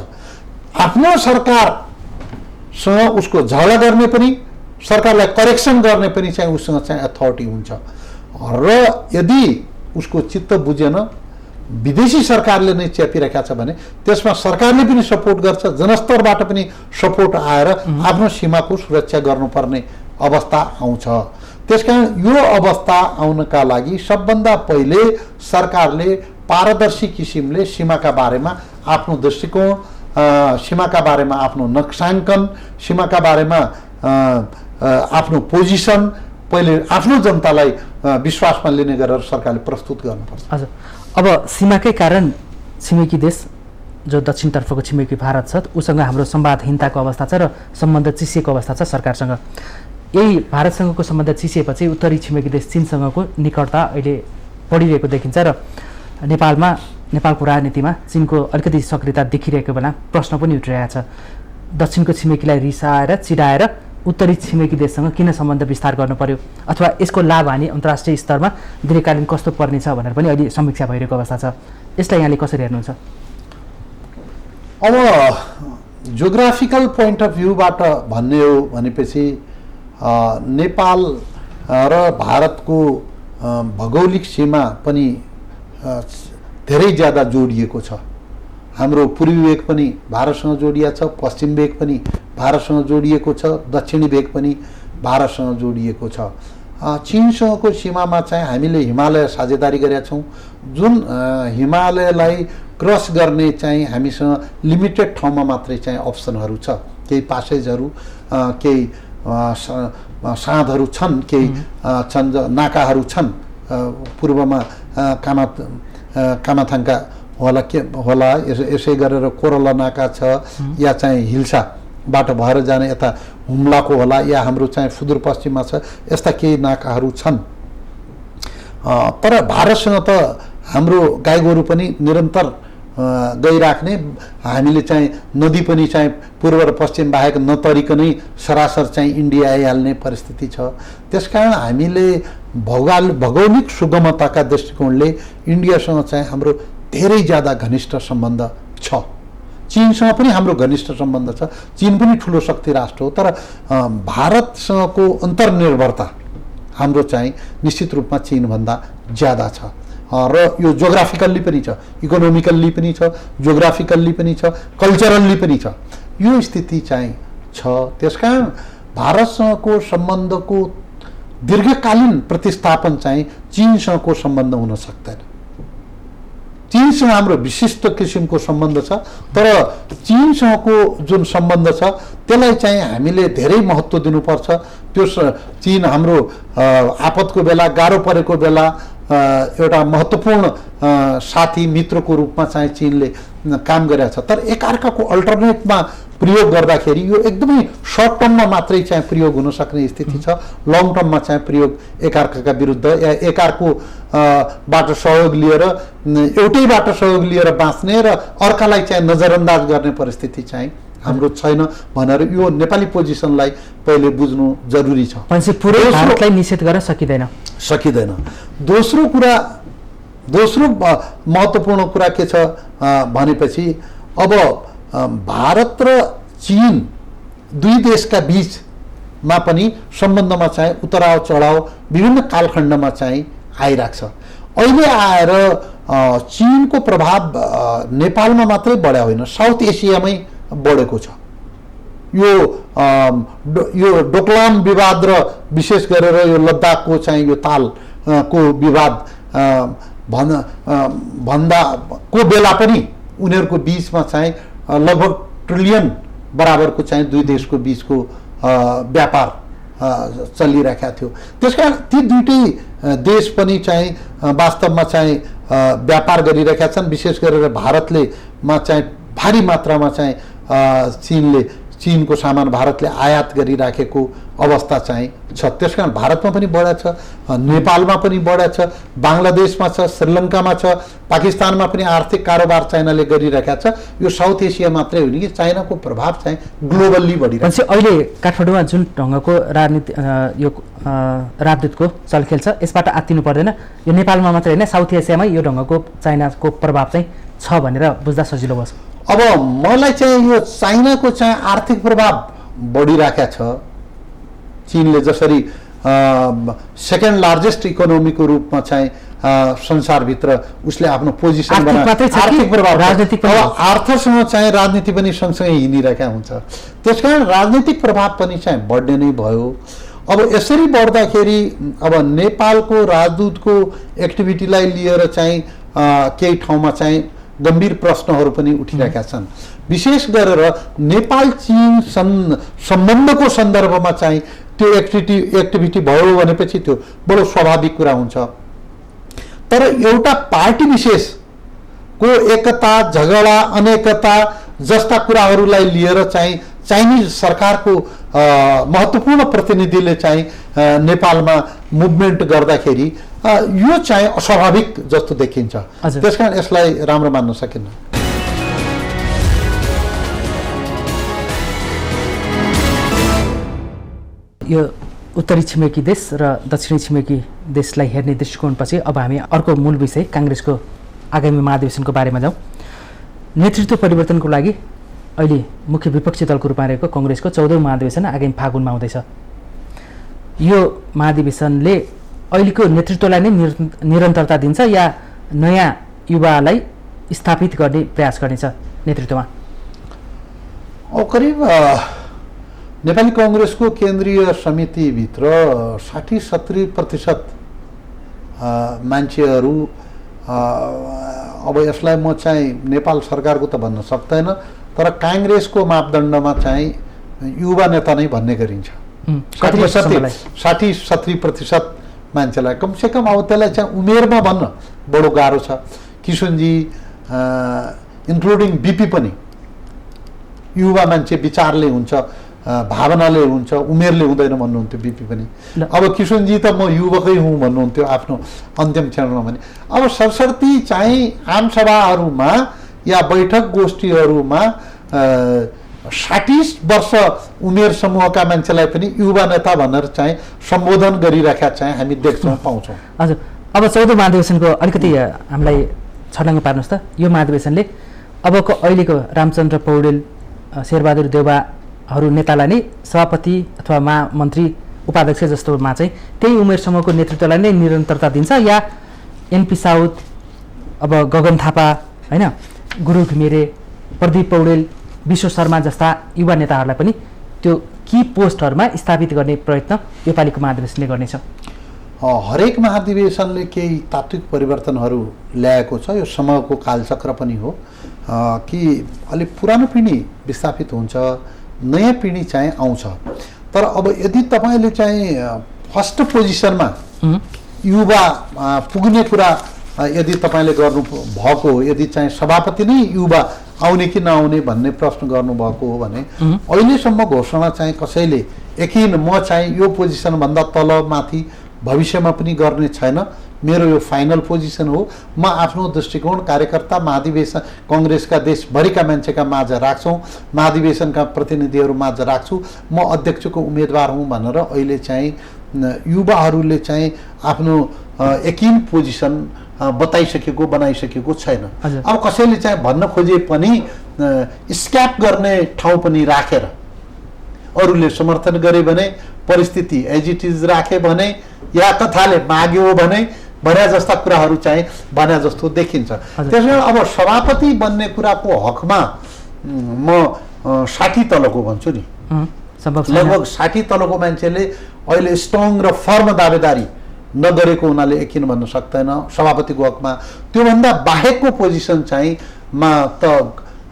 आफ्नो सरकारसँग उसको झगडा गर्ने पनि, सरकारलाई करेक्सन गर्ने पनि चाहिँ उसँग चाहिँ अथोरिटी हुन्छ र यदि उसको चित्त बुझेन, विदेशी सरकारले नै च्यापिरहेका छ भने त्यसमा सरकारले पनि सपोर्ट गर्छ, जनस्तरबाट पनि सपोर्ट आएर आफ्नो सीमाको सुरक्षा गर्नुपर्ने अवस्था आउँछ। त्यसकारण यो अवस्था आउनका लागि सबभन्दा पहिले सरकारले पारदर्शी किसिमले सीमाका बारेमा आफ्नो दृष्टिकोण, सीमाका बारेमा आफ्नो नक्साङ्कन, सीमाका बारेमा आफ्नो पोजिसन पहिले आफ्नो जनतालाई विश्वासमा लिने गरेर सरकारले प्रस्तुत गर्नुपर्छ। हजुर, अब सीमाकै कारण छिमेकी देश जो दक्षिणतर्फको छिमेकी भारत छ उसँग हाम्रो संवादहीनताको अवस्था छ र सम्बन्ध चिसिएको अवस्था छ सरकारसँग। यही भारतसँगको सम्बन्ध चिसिएपछि उत्तरी छिमेकी देश चीनसँगको निकटता अहिले बढिरहेको देखिन्छ र नेपालको राजनीतिमा चीनको अलिकति सक्रियता देखिरहेको बेला प्रश्न पनि उठिरहेको छ, दक्षिणको छिमेकीलाई रिसाएर चिडाएर उत्तरी छिमेकी देशसँग किन सम्बन्ध विस्तार गर्नु पर्यो, अथवा यसको लाभ हानि अन्तर्राष्ट्रिय स्तरमा दीर्घकालीन कस्तो पर्नेछ भनेर पनि अहिले समीक्षा भइरहेको अवस्था छ। यसलाई यहाँले कसरी हेर्नुहुन्छ? अब जियोग्राफिकल पोइन्ट अफ भ्यूबाट भन्ने हो भनेपछि नेपाल र भारतको भौगोलिक सीमा पनि धेरै ज्यादा जोडिएको छ। हाम्रो पूर्वी भेग पनि भारतसँग जोडिएको छ, पश्चिम भेग पनि भारतसँग जोडिएको छ, दक्षिणी भेग पनि भारतसँग जोडिएको छ। चीनसँगको सीमामा चाहिँ हामीले हिमालय साझेदारी गरेका छौँ, जुन हिमालयलाई क्रस गर्ने चाहिँ हामीसँग लिमिटेड ठाउँमा मात्रै चाहिँ अप्सनहरू छ। केही पासेजहरू, केही साँधहरू छन्, केही छन्, नाकाहरू छन्। पूर्वमा कामाथाङका होला यसै गरेर कोरला नाका छ, या चाहिँ हिल्साबाट भएर जाने यता हुम्लाको होला, या हाम्रो चाहिँ सुदूरपश्चिममा छ, यस्ता केही नाकाहरू छन्। तर भारतसँग त हाम्रो गाई गोरु पनि निरन्तर गइराख्ने, हामीले चाहिँ नदी पनि चाहिँ पूर्व र पश्चिम बाहेक नतरिकनै सरासर चाहिँ इन्डिया आइहाल्ने परिस्थिति छ। त्यसकारण हामीले भौगोलिक सुगमताका दृष्टिकोणले इन्डियासँग चाहिँ हाम्रो धेरै ज्यादा घनिष्ठ सम्बन्ध छ। चीनसँग पनि हाम्रो घनिष्ठ सम्बन्ध छ, चीन पनि ठुलो शक्ति राष्ट्र हो, तर भारतसँगको अन्तर्निर्भरता हाम्रो चाहिँ निश्चित रूपमा चीनभन्दा ज्यादा छ। र यो जोग्राफिकल्ली पनि छ, इकोनोमिकल्ली पनि छ, जोग्राफिकल्ली पनि छ, कल्चरल्ली पनि छ। यो स्थिति चाहिँ छ। त्यसकारण भारतसँगको सम्बन्धको दीर्घकालीन प्रतिस्थापन चाहिँ चीनसँगको सम्बन्ध हुन सक्दैन। चीनसँग हाम्रो विशिष्ट किसिमको सम्बन्ध छ, तर चीनसँगको जुन सम्बन्ध छ त्यसलाई चाहिँ हामीले धेरै महत्त्व दिनुपर्छ। त्यो चीन हाम्रो आपतको बेला, गाह्रो परेको बेला एउटा महत्त्वपूर्ण साथी मित्रको रूपमा चाहिँ चीनले काम गरेको छ। तर एकअर्काको अल्टरनेटमा प्रयोग गर्दाखेरि यो एकदमै सर्ट टर्ममा मात्रै चाहिँ प्रयोग हुन सक्ने स्थिति छ। लङ टर्ममा चाहिँ प्रयोग एकअर्काका विरुद्ध या एकअर्को बाट सहयोग लिएर, एउटैबाट सहयोग लिएर बाँच्ने र अर्कालाई चाहिँ नजरअन्दाज गर्ने परिस्थिति चाहिँ हाम्रो छैन भनेर यो नेपाली पोजिसनलाई पहिले बुझ्नु जरुरी छ। पुरै भारतलाई निषेध गर्न सकिँदैन। दोस्रो महत्त्वपूर्ण कुरा के छ भनेपछि अब भारत र चीन दुई देशका बीचमा पनि सम्बन्धमा चाहिँ उतराव चढाव विभिन्न कालखण्डमा चाहिँ आइरहेको छ। अहिले आएर चीनको प्रभाव नेपालमा मात्रै बढ्या होइन, साउथ एसियामै बढेको छ। यो डोकलाम विवाद र विशेष गरेर यो लद्दाखको चाहिँ यो तालको विवाद भन्दाको बेला पनि उनीहरूको बीचमा चाहिँ लगभग ट्रिलियन बराबरको चाहिँ दुई देशको बीचको व्यापार चलिरहेका थियो। त्यसकारण ती दुईटै देश पनि चाहिँ वास्तवमा चाहिँ व्यापार गरिरहेका छन्। विशेष गरेर भारतले चाहिँ भारी मात्रामा चाहिँ चीनको सामान भारतले आयात गरिराखेको अवस्था चाहिँ छ। त्यसकारण भारतमा पनि बढेको छ, नेपालमा पनि बढेको छ, बङ्गलादेशमा छ, श्रीलङ्कामा छ, पाकिस्तानमा पनि आर्थिक कारोबार चाइनाले गरिरहेका छ। यो साउथ एसिया मात्रै हो कि चाइनाको प्रभाव चाहिँ ग्लोबल्ली बढिरहेको छ। अहिले काठमाडौँमा जुन ढङ्गको राजदूतको चलखेल छ यसबाट आत्तिनु पर्दैन। यो नेपालमा मात्रै होइन, साउथ एसियामै यो ढङ्गको चाइनाको प्रभाव चाहिँ छ भनेर बुझ्दा सजिलो भयो। अब मलाई चाहिँ यो चाइनाको चाहिँ आर्थिक प्रभाव बढिरहेको छ। चीनले जसरी सेकेन्ड लार्जेस्ट इकोनोमीको रूपमा चाहिँ संसारभित्र उसले आफ्नो पोजिसन बनाए, आर्थिक प्रभाव, राजनीतिक प्रभाव, अर्थसँग चाहिँ राजनीति पनि सँगसँगै हिँडिरहेका हुन्छ। त्यसकारण राजनीतिक प्रभाव पनि चाहिँ बढ्ने नै भयो। अब यसरी बढ्दाखेरि अब नेपालको राजदूतको एक्टिभिटीलाई लिएर चाहिँ केही ठाउँमा चाहिँ गम्भीर प्रश्नहरू पनि उठिरहेका छन्। विशेष गरेर नेपाल चीन सम्बन्धको सन्दर्भमा चाहिँ त्यो एक्टिभिटी भयो भनेपछि त्यो बडो स्वाभाविक कुरा हुन्छ। तर एउटा पार्टी विशेषको एकता झगडा अनेकता जस्ता कुराहरूलाई लिएर चाहिँ चाइनिज सरकारको महत्त्वपूर्ण प्रतिनिधिले चाहिँ नेपालमा मुभमेन्ट गर्दाखेरि यो चाहिँ अस्वाभाविक जस्तो देखिन्छ। त्यसकारण यसलाई राम्रो मान्न सकिन्न। यो उत्तरी छिमेकी देश र दक्षिणी छिमेकी देशलाई हेर्ने दृष्टिकोणपछि अब हामी अर्को मूल विषय काङ्ग्रेसको आगामी महाधिवेशनको बारेमा जाउँ। नेतृत्व परिवर्तनको लागि अहिले मुख्य विपक्षी दलको रूपमा रहेको कङ्ग्रेसको 14औं महाधिवेशन आगामी फागुनमा हुँदैछ। यो महाधिवेशनले अहिलेको नेतृत्वलाई नै निरन्तरता दिन्छ या नयाँ युवालाई स्थापित गर्ने प्रयास गर्नेछ नेतृत्वमा? करिब नेपाली कांग्रेसको केन्द्रीय समितिभित्र 60-70% मान्छेहरू अब यसलाई म चाहिँ नेपाल सरकारको त भन्न सक्दैन, तर कांग्रेसको मापदण्डमा चाहिँ युवा नेता नै भन्ने गरिन्छ। 60-70% मान्छेलाई कमसेकम अब त्यसलाई चाहिँ उमेरमा भन्न बडो गाह्रो छ। किशनजी इन्क्लुडिङ बिपी पनि युवा मान्छे विचारले हुन्छ, भावनाले हुन्छ, उमेरले हुँदैन भन्नुहुन्थ्यो बिपी पनि। अब किशनजी त म युवकै हुँ भन्नुहुन्थ्यो आफ्नो अन्तिम क्षणमा पनि। अब सरसर्ती चाहिँ आमसभाहरूमा या बैठक गोष्ठीहरूमा 60 वर्ष उमेर समूहका मान्छेलाई पनि युवा नेता भनेर चाहिँ सम्बोधन गरिरहेका चाहिँ हामी देख्छौँ पाउँछौँ। हजुर, अब 14औं महाधिवेशनको अलिकति हामीलाई छर्लङ्ग पार्नुहोस् त। यो महाधिवेशनले अबको अहिलेको रामचन्द्र पौडेल, शेरबहादुर देउवाहरू नेतालाई नै सभापति अथवा महामन्त्री उपाध्यक्ष जस्तोमा चाहिँ त्यही उमेर समूहको नेतृत्वलाई नै निरन्तरता दिन्छ या एनपी साउद, अब गगन थापा, होइन, गुरु घिमिरे, प्रदीप पौडेल, विश्व शर्मा जस्ता युवा नेताहरूलाई पनि त्यो की पोस्टहरूमा स्थापित गर्ने प्रयत्न योपालिको महाधिवेशनले गर्नेछ? हरेक महाधिवेशनले केही तात्विक परिवर्तनहरू ल्याएको छ। यो समयको कालचक्र पनि हो कि अलिक पुरानो पिँढी विस्थापित हुन्छ, नयाँ पिँढी चाहिँ आउँछ। तर अब यदि तपाईँले चाहिँ फर्स्ट पोजिसनमा युवा पुग्ने कुरा यदि तपाईँले गर्नु भएको, यदि चाहिँ सभापति नै युवा आउने कि नआउने भन्ने प्रश्न गर्नुभएको हो भने अहिलेसम्म घोषणा चाहिँ कसैले यकिन म चाहिँ यो पोजिसनभन्दा तल माथि भविष्यमा पनि गर्ने छैन, मेरो यो फाइनल पोजिसन हो, म आफ्नो दृष्टिकोण कार्यकर्ता महाधिवेशन कांग्रेसका देशभरिका मान्छेका माझ राख्छौँ, महाधिवेशनका प्रतिनिधिहरू माझ राख्छु, म अध्यक्षको उम्मेदवार हुँ भनेर अहिले चाहिँ युवाहरूले चाहिँ आफ्नो यकिन पोजिसन बताइसकेको बनाइसकेको छैन। अब कसैले चाहिँ भन्न खोजे पनि स्क्याप गर्ने ठाउँ पनि राखेर अरूले समर्थन गरे भने, परिस्थिति एज इट इज राखे भने या कथाले माग्यो भने जस्ता कुराहरू चाहिँ भने जस्तो देखिन्छ। त्यसैले अब सभापति बन्ने कुराको हकमा म 60 तलको भन्छु नि, लगभग 60 तलको मान्छेले अहिले स्ट्रङ र फर्म दावेदारी नगरेको हुनाले यकिन भन्न सक्दैन सभापतिको हकमा। त्योभन्दा बाहेकको पोजिसन चाहिँ मा त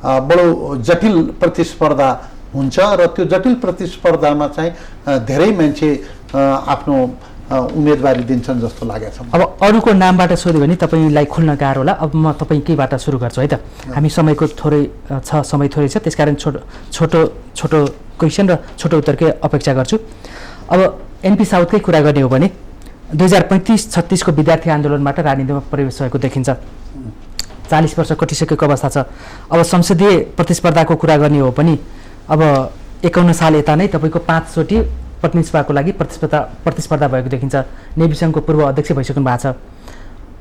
बडो जटिल प्रतिस्पर्धा हुन्छ र त्यो जटिल प्रतिस्पर्धामा चाहिँ धेरै मान्छे आफ्नो उम्मेदवारी दिन्छन् जस्तो लागेको छ। अब अरूको नामबाट सोध्यो भने तपाईँलाई खुल्न गाह्रो होला। अब म तपाईँकैबाट सुरु गर्छु है त। हामी समयको समय थोरै छ, त्यसकारण छोटो क्वेसन र छोटो उत्तरकै अपेक्षा गर्छु। अब एनपी साउथकै कुरा गर्ने हो भने 2035-36 को विद्यार्थी आन्दोलनबाट राजनीतिमा प्रवेश भएको देखिन्छ। 40 वर्ष कटिसकेको अवस्था छ। अब संसदीय प्रतिस्पर्धाको कुरा गर्ने हो पनि अब 51 साल यता नै तपाईँको 5 चोटि प्रतिनिधि सभाको लागि प्रतिस्पर्धा भएको देखिन्छ। नेभी सङ्घको पूर्व अध्यक्ष भइसक्नु भएको छ।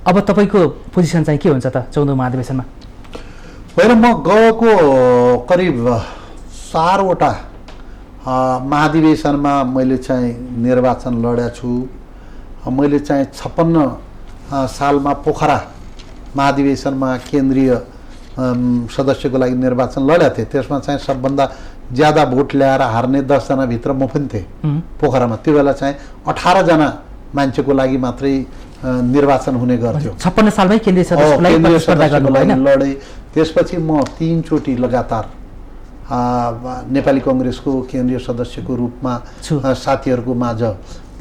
अब तपाईँको पोजिसन चाहिँ के हुन्छ त 14औं महाधिवेशनमा? होइन, म गएको करिब 4 वटा महाधिवेशनमा मैले चाहिँ निर्वाचन लडेको छु। मैले चाहिँ 56 सालमा पोखरा महाधिवेशनमा केन्द्रीय सदस्यको लागि निर्वाचन लडेको थिएँ। त्यसमा चाहिँ सबभन्दा ज्यादा भोट ल्याएर हार्ने 10 जनाभित्र म पनि थिएँ पोखरामा। त्यो बेला चाहिँ 18 जना मान्छेको लागि मात्रै निर्वाचन हुने गर्थ्यो 56 सालमै केन्द्रीय सदस्यको लागि केन्द्रीय प्रतिस्पर्धा सदस्यको गर्नुभयो लागि हैन? लडे। त्यसपछि म 3 चोटि लगातार नेपाली कङ्ग्रेसको केन्द्रीय सदस्यको रूपमा छु। साथीहरूको माझ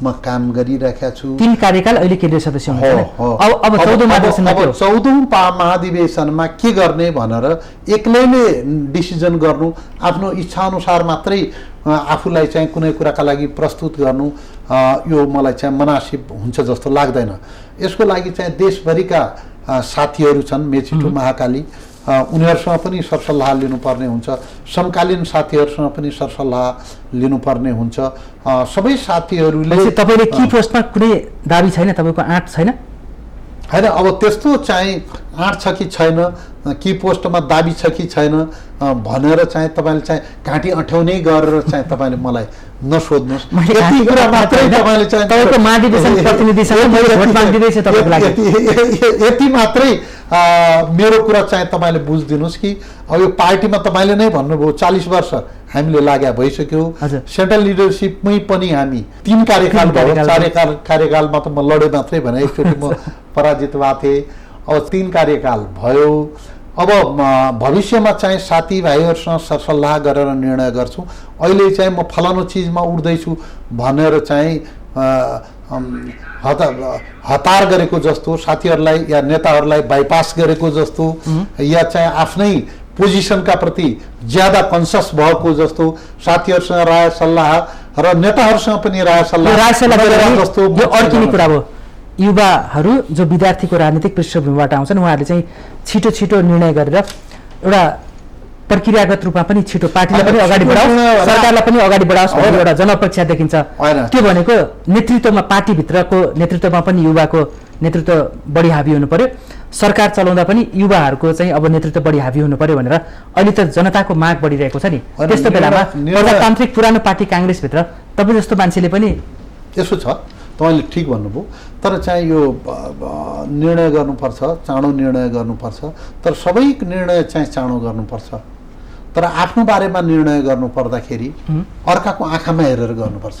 म काम गरिरहेका छु। 3 कार्यकाल अहिले केन्द्रीय सदस्य हुनुहुन्छ हो। अब 14औं महाधिवेशनमा अब के हो? 14औं महाधिवेशनमा के गर्ने भनेर एक्लैले डिसिजन गर्नु, आफ्नो इच्छा अनुसार मात्रै आफूलाई चाहिँ कुनै कुराका लागि प्रस्तुत गर्नु यो मलाई चाहिँ मुनासिब हुन्छ जस्तो लाग्दैन। यसको लागि चाहिँ देशभरिका साथीहरू छन्, मेचिटो महाकाली, उनीहरूसँग पनि सरसल्लाह लिनुपर्ने हुन्छ, समकालीन साथीहरूसँग पनि सरसल्लाह लिनुपर्ने हुन्छ। सबै साथीहरूले तपाईँले की पोस्टमा कुनै दाबी छैन, तपाईँको आँट छैन? होइन, अब त्यस्तो चाहिँ आँट छ कि छैन, की पोस्टमा दाबी छ कि छैन भनेर चाहिँ तपाईँले चाहिँ घाँटी अँठ्याउनै गरेर चाहिँ तपाईँले मलाई नसोध्नुहोस्। यति कुरा मात्रै तपाईँले चाहिँ तपाईँको महाधिवेशन प्रतिनिधिसँग मैले भोट माग्दिदैछु तपाईँको लागि। यति मात्रै मेरो कुरा चाहिँ तपाईँले बुझिदिनुहोस् कि अब यो पार्टीमा तपाईँले नै भन्नुभयो 40 वर्ष हामीले लाग्या भइसक्यो। सेन्ट्रल लिडरसिपमै पनि हामी 3 कार्यकाल भयो, 4 कार्यकालमा त म लडे मात्रै भने, एकचोटि म पराजित भएको थिएँ। अब 3 कार्यकाल भयो। अब भविष्यमा चाहिँ साथीभाइहरूसँग सरसल्लाह गरेर निर्णय गर्छु। अहिले चाहिँ म फलानु चिजमा उड्दैछु भनेर चाहिँ हतार गरेको जस्तो, साथीहरूलाई या नेताहरूलाई बाइपास गरेको जस्तो, या चाहिँ आफ्नै पोजिसनका प्रति ज्यादा कन्सियस भएको जस्तो, साथीहरूसँग राय सल्लाह र नेताहरूसँग पनि राय सल्लाह जस्तो यो अर्किने कुरा हो। युवाहरू जो विद्यार्थीको राजनीतिक पृष्ठभूमिबाट आउँछन् उहाँहरूले चाहिँ छिटो छिटो निर्णय गरेर एउटा प्रक्रियागत रूपमा पनि छिटो पार्टीलाई पनि अगाडि बढाओस्, सरकारलाई पनि अगाडि बढाओस् भन्ने एउटा जनअपेक्षा देखिन्छ। त्यो भनेको नेतृत्वमा, पार्टीभित्रको नेतृत्वमा पनि युवाको नेतृत्व बढी हावी हुनु पर्यो, सरकार चलाउँदा पनि युवाहरूको चाहिँ अब नेतृत्व बढी हावी हुनु पर्यो भनेर अहिले त जनताको माग बढिरहेको छ नि। त्यस्तो बेलामा प्रजातान्त्रिक पुरानो पार्टी काङ्ग्रेसभित्र तपाईँ जस्तो मान्छेले पनि यसो छ, तपाईँले ठिक भन्नुभयो, तर चाहिँ यो निर्णय गर्नुपर्छ, चाँडो निर्णय गर्नुपर्छ, तर सबै निर्णय चाहिँ चाँडो गर्नुपर्छ। तर आफ्नो बारेमा निर्णय गर्नु पर्दाखेरि अर्काको आँखामा हेरेर गर्नुपर्छ।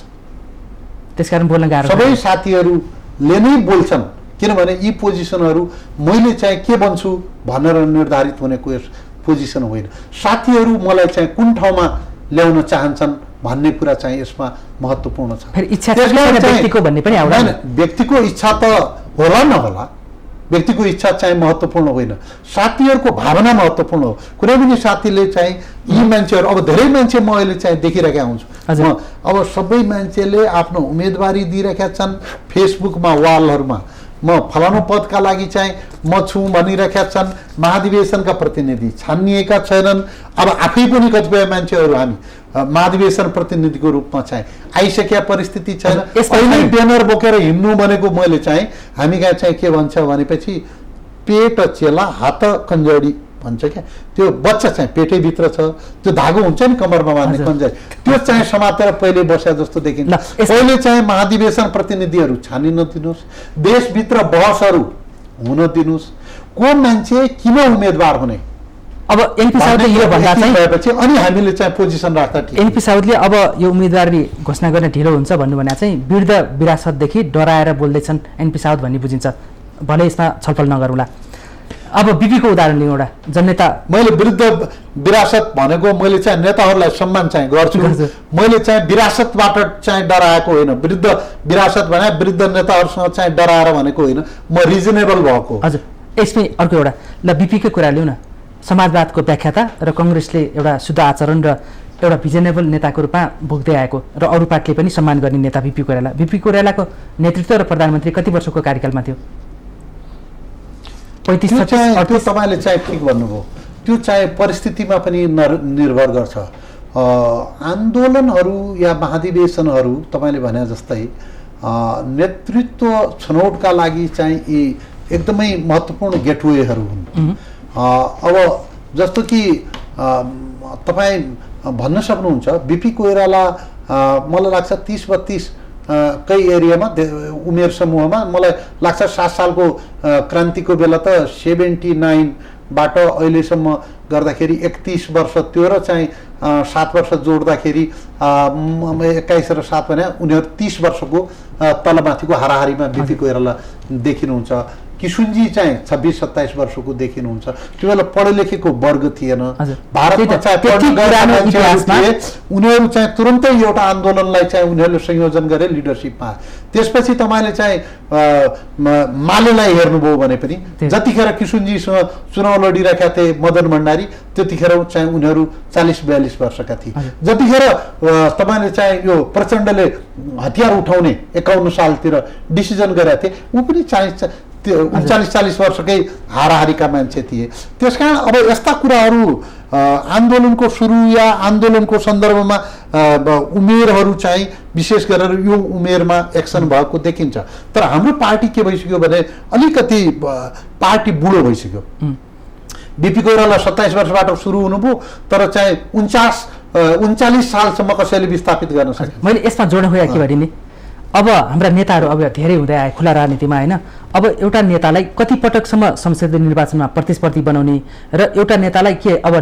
त्यसकारण बोल्न गाह्रो। सबै साथीहरूले नै बोल्छन्, किनभने यी पोजिसनहरू मैले चाहिँ के बन्छु भनेर निर्धारित हुनेको यस पोजिसन होइन। साथीहरू मलाई चाहिँ कुन ठाउँमा ल्याउन चाहन्छन् भन्ने कुरा चाहिँ यसमा महत्त्वपूर्ण छ। फेरि इच्छा व्यक्तिको भन्ने पनि आउँदैन। व्यक्तिको इच्छा त होला नहोला, व्यक्तिको इच्छा चाहिँ महत्त्वपूर्ण होइन, साथीहरूको भावना महत्त्वपूर्ण हो। कुनै पनि साथीले चाहिँ यी मान्छेहरू, अब धेरै मान्छे म अहिले चाहिँ देखिरहेका हुन्छु, अब सबै मान्छेले आफ्नो उम्मेदवारी दिइरहेका छन् फेसबुकमा, वालहरूमा, म फलानु पदका लागि चाहिँ म छु भनिरहेका छन्। महाधिवेशनका प्रतिनिधि छानिएका छैनन्। अब आफै पनि कतिपय मान्छेहरू हामी महाधिवेशन प्रतिनिधिको रूपमा चाहिँ आइसकेका परिस्थिति छैन। पहिल्यै ब्यानर बोकेर हिँड्नु भनेको मैले चाहिँ हामी कहाँ चाहिँ के भन्छ भनेपछि पेट चेला हात कन्जडी भन्छ क्या, त्यो बच्चा चाहिँ पेटैभित्र छ, त्यो धागो हुन्छ नि कमरमा बाँध्ने कन्जडी, त्यो चाहिँ समातेर पहिले बस्या जस्तो देखिन्छ। पहिले चाहिँ महाधिवेशन प्रतिनिधिहरू छानिन दिनुहोस्, देशभित्र बहसहरू हुन दिनुहोस्, को मान्छे किन उम्मेदवार हुने। अब एनपी साउदले यो भन्दा चाहिँ अनि हामीले चाहिँ पोजिसन राख्दा ठिक। एनपी साउदले अब यो उम्मेदवारी घोषणा गर्न ढिलो हुन्छ भन्नु भने चाहिँ वृद्ध विरासतदेखि डराएर बोल्दैछन् एनपी साउद भन्ने बुझिन्छ। भले यसमा छलफल नगरौँला। अब बिपीको उदाहरण लिउँ, एउटा जननेता। मैले वृद्ध विरासत भनेको मैले चाहिँ नेताहरूलाई सम्मान चाहिँ गर्छु, मैले चाहिँ विरासतबाट चाहिँ डराएको होइन। वृद्ध विरासत भने वृद्ध नेताहरूसँग चाहिँ डराएर भनेको होइन, म रिजनेबल भएको। हजुर, यसमै अर्को एउटा ल बिपीकै कुरा लिउँ न। समाजवादको व्याख्याता र कङ्ग्रेसले एउटा शुद्ध आचरण र एउटा भिजनेबल नेताको रूपमा भोग्दै आएको र अरू पार्टीले पनि सम्मान गर्ने नेता बिपी कोइराला। बिपी कोइरालाको नेतृत्व र प्रधानमन्त्री कति वर्षको कार्यकालमा थियो? 35-36। त्यो तपाईँले चाहिँ ठिक भन्नुभयो, त्यो चाहिँ परिस्थितिमा पनि निर्भर गर्छ। आन्दोलनहरू या महाधिवेशनहरू तपाईँले भने जस्तै नेतृत्व छनौटका लागि चाहिँ यी एकदमै महत्त्वपूर्ण गेटवेहरू हुन्। अब जस्तो कि तपाईँ भन्न सक्नुहुन्छ बिपी कोइराला मलाई लाग्छ 30-32 कै एरियामा उमेर समूहमा मलाई लाग्छ 7 सालको क्रान्तिको बेला त 79 बाट अहिलेसम्म गर्दाखेरि 31 वर्ष त्यो र चाहिँ 7 वर्ष जोड्दाखेरि 21 र 7 भने उनीहरू 30 वर्षको तलमाथिको हाराहारीमा बिपी कोइराला देखिनुहुन्छ। किशुनजी चाहिँ 26-27 वर्षको देखिनुहुन्छ। त्यो बेला पढे लेखेको वर्ग थिएन भारतमा चाहिँ उनीहरू चाहिँ तुरन्तै एउटा आन्दोलनलाई चाहिँ उनीहरूले संयोजन गरे लिडरसिपमा। त्यसपछि तपाईँले चाहिँ मालेलाई हेर्नुभयो भने पनि जतिखेर किशुनजीसँग चुनाव लडिरहेका थिए मदन भण्डारी त्यतिखेर चाहिँ उनीहरू 40-42 वर्षका थिए। जतिखेर तपाईँले चाहिँ यो प्रचण्डले हतियार उठाउने 51 सालतिर डिसिजन गरेका थिए ऊ पनि 39-40 वर्षकै हाराहारीका मान्छे थिए। त्यसकारण अब यस्ता कुराहरू आन्दोलनको सुरु या आन्दोलनको सन्दर्भमा उमेरहरू चाहिँ विशेष गरेर यो उमेरमा एक्सन भएको देखिन्छ। तर हाम्रो पार्टी के भइसक्यो भने अलिकति पार्टी बुढो भइसक्यो। बिपी कोइराला 27 वर्षबाट सुरु हुनुभयो तर चाहिँ 39 सालसम्म कसैले विस्थापित गर्न सके। मैले यसमा जोड्न खोजेको के भने नि अब हाम्रा नेताहरू अब धेरै हुँदै आए खुला राजनीतिमा होइन। अब एउटा नेतालाई कति पटकसम्म संसदीय निर्वाचनमा प्रतिस्पर्धी बनाउने र एउटा नेतालाई के अब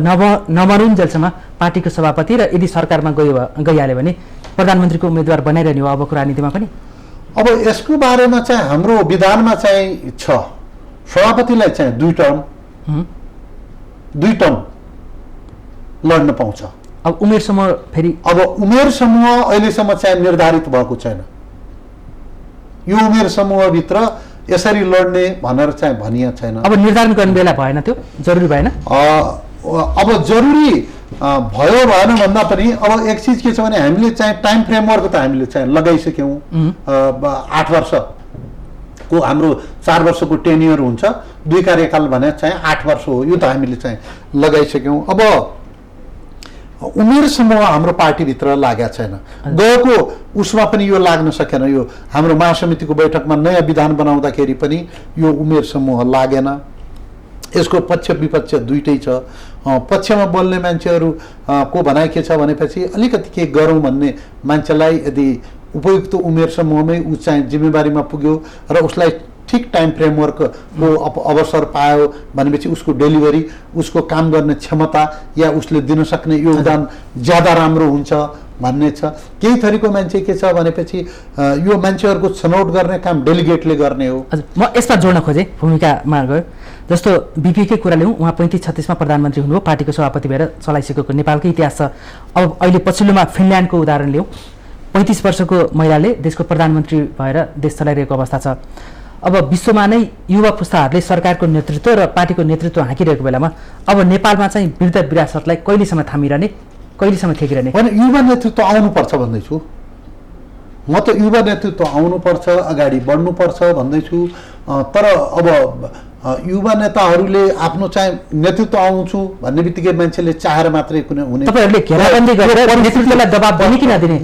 नबनुन्जेलसम्म पार्टीको सभापति र यदि सरकारमा गइहाल्यो भने प्रधानमन्त्रीको उम्मेदवार बनाइरहने हो अबको राजनीतिमा पनि। अब यसको बारेमा चाहिँ हाम्रो विधानमा चाहिँ छ सभापतिलाई चाहिँ 2 टर्म लड्न पाउँछ। अब उमेर समूह फेरि अब उमेर समूह अहिलेसम्म चाहिँ निर्धारित भएको छैन। यो उमेर समूहभित्र यसरी लड्ने भनेर चाहिँ भनिया छैन। अब निर्धारण गर्ने बेला भएन, त्यो जरुरी भएन। अब जरुरी भयो भएन भन्दा पनि अब एक चीज के छ भने हामीले चाहिँ टाइम फ्रेमवर्क त हामीले चाहिँ लगाइसक्यौँ। 8 वर्षको हाम्रो 4 वर्षको टेन्युर हुन्छ, 2 कार्यकाल भने चाहिँ 8 वर्ष हो, यो त हामीले चाहिँ लगाइसक्यौँ। अब उमेर समूह हाम्रो पार्टीभित्र लागेको छैन। गएको उसमा पनि यो लाग्न सकेन। यो हाम्रो महासमितिको बैठकमा नयाँ विधान बनाउँदाखेरि पनि यो उमेर समूह लागेन। यसको पक्ष विपक्ष दुइटै छ। पक्षमा बोल्ने मान्छेहरू को भनाइ के छ भनेपछि अलिकति के गरौँ भन्ने मान्छेलाई यदि उपयुक्त उमेर समूहमै ऊ चाहिँ जिम्मेवारीमा पुग्यो र उसलाई ठिक टाइम फ्रेमवर्कको अवसर पायो भनेपछि उसको डेलिभरी उसको काम गर्ने क्षमता या उसले दिन सक्ने योगदान ज्यादा राम्रो हुन्छ भन्ने छ। केही थरीको मान्छे के छ भनेपछि यो मान्छेहरूको छनौट गर्ने काम डेलिगेटले गर्ने हो। म यसमा जोड्न खोजेँ भूमिकामा गयो। जस्तो बिपीकै कुरा लिउँ, उहाँ 35-36मा प्रधानमन्त्री हुनुभयो, पार्टीको सभापति भएर चलाइसकेको नेपालकै इतिहास छ। अब अहिले पछिल्लोमा फिनल्यान्डको उदाहरण लिउँ, 35 वर्षको महिलाले देशको प्रधानमन्त्री भएर देश चलाइरहेको अवस्था छ। अब विश्वमा नै युवा पुस्ताहरूले सरकारको नेतृत्व र पार्टीको नेतृत्व हाँकिरहेको बेलामा अब नेपालमा चाहिँ वृद्ध विरासतलाई कहिलेसम्म थामिरहने, कहिलेसम्म थेकिरहने? होइन, युवा नेतृत्व आउनुपर्छ भन्दैछु म त। युवा नेतृत्व आउनुपर्छ, अगाडि बढ्नुपर्छ भन्दैछु। तर अब युवा नेताहरूले आफ्नो चाहिँ नेतृत्व आउँछु भन्ने बित्तिकै मान्छेले चाहेर मात्रै कुनै हुने, तपाईहरुले घेराबन्दी गरेर नेतृत्वलाई दबाब दिने कि नदिने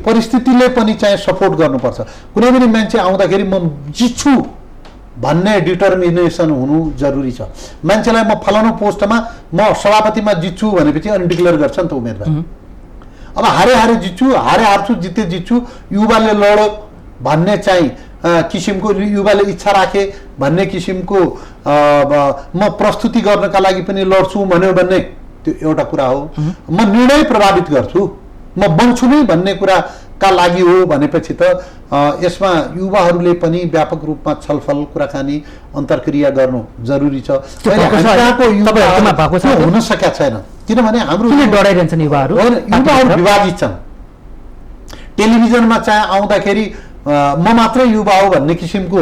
परिस्थितिले पनि चाहिँ सपोर्ट गर्नुपर्छ। कुनै पनि मान्छे आउँदाखेरि म जित्छु भन्ने डिटर्मिनेसन हुनु जरुरी छ। मान्छेलाई म फलानु पोस्टमा म सभापतिमा जित्छु भनेपछि अनि डिक्लेयर गर्छ नि त उम्मेदवार। अब हारे जित्छु, हार्छु, जित्ते जित्छु, युवाले लड भन्ने चाहिँ किसिमको युवाले इच्छा राखे भन्ने किसिमको म प्रस्तुति गर्नका लागि पनि लड्छु भन्यो भन्ने त्यो एउटा कुरा हो। म निर्णय प्रभावित गर्छु, म बन्छु नै भन्ने कुराका लागि हो भनेपछि त यसमा युवाहरूले पनि व्यापक रूपमा छलफल कुराकानी अन्तर्क्रिया गर्नु जरुरी छ। हुन सकेका छैन किनभने हाम्रो डराइरहन्छन् युवाहरू विभाजित छन्। टेलिभिजनमा चाहिँ आउँदाखेरि म मात्रै युवा हो भन्ने किसिमको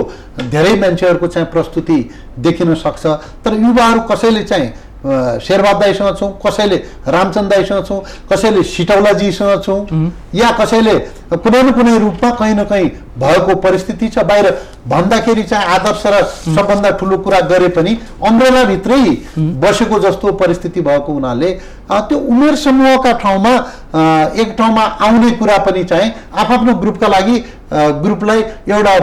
धेरै मान्छेहरूको चाहिँ प्रस्तुति देखिन सक्छ। तर युवाहरू कसैले चाहिँ शेरबहादुर दाइसँग छौँ, कसैले रामचन्द्र दाइसँग छौँ, कसैले सिटौलाजीसँग छौँ, या कसैले कुनै न कुनै रूपमा कहीँ न कहीँ भएको परिस्थिति छ। बाहिर भन्दाखेरि चाहिँ आदर्श र सबभन्दा ठुलो कुरा गरे पनि अम्ब्रेलाभित्रै बसेको जस्तो परिस्थिति भएको हुनाले त्यो उमेर समूहका ठाउँमा एक ठाउँमा आउने कुरा पनि चाहिँ आफ्नो ग्रुपका लागि ग्रुपलाई एउटा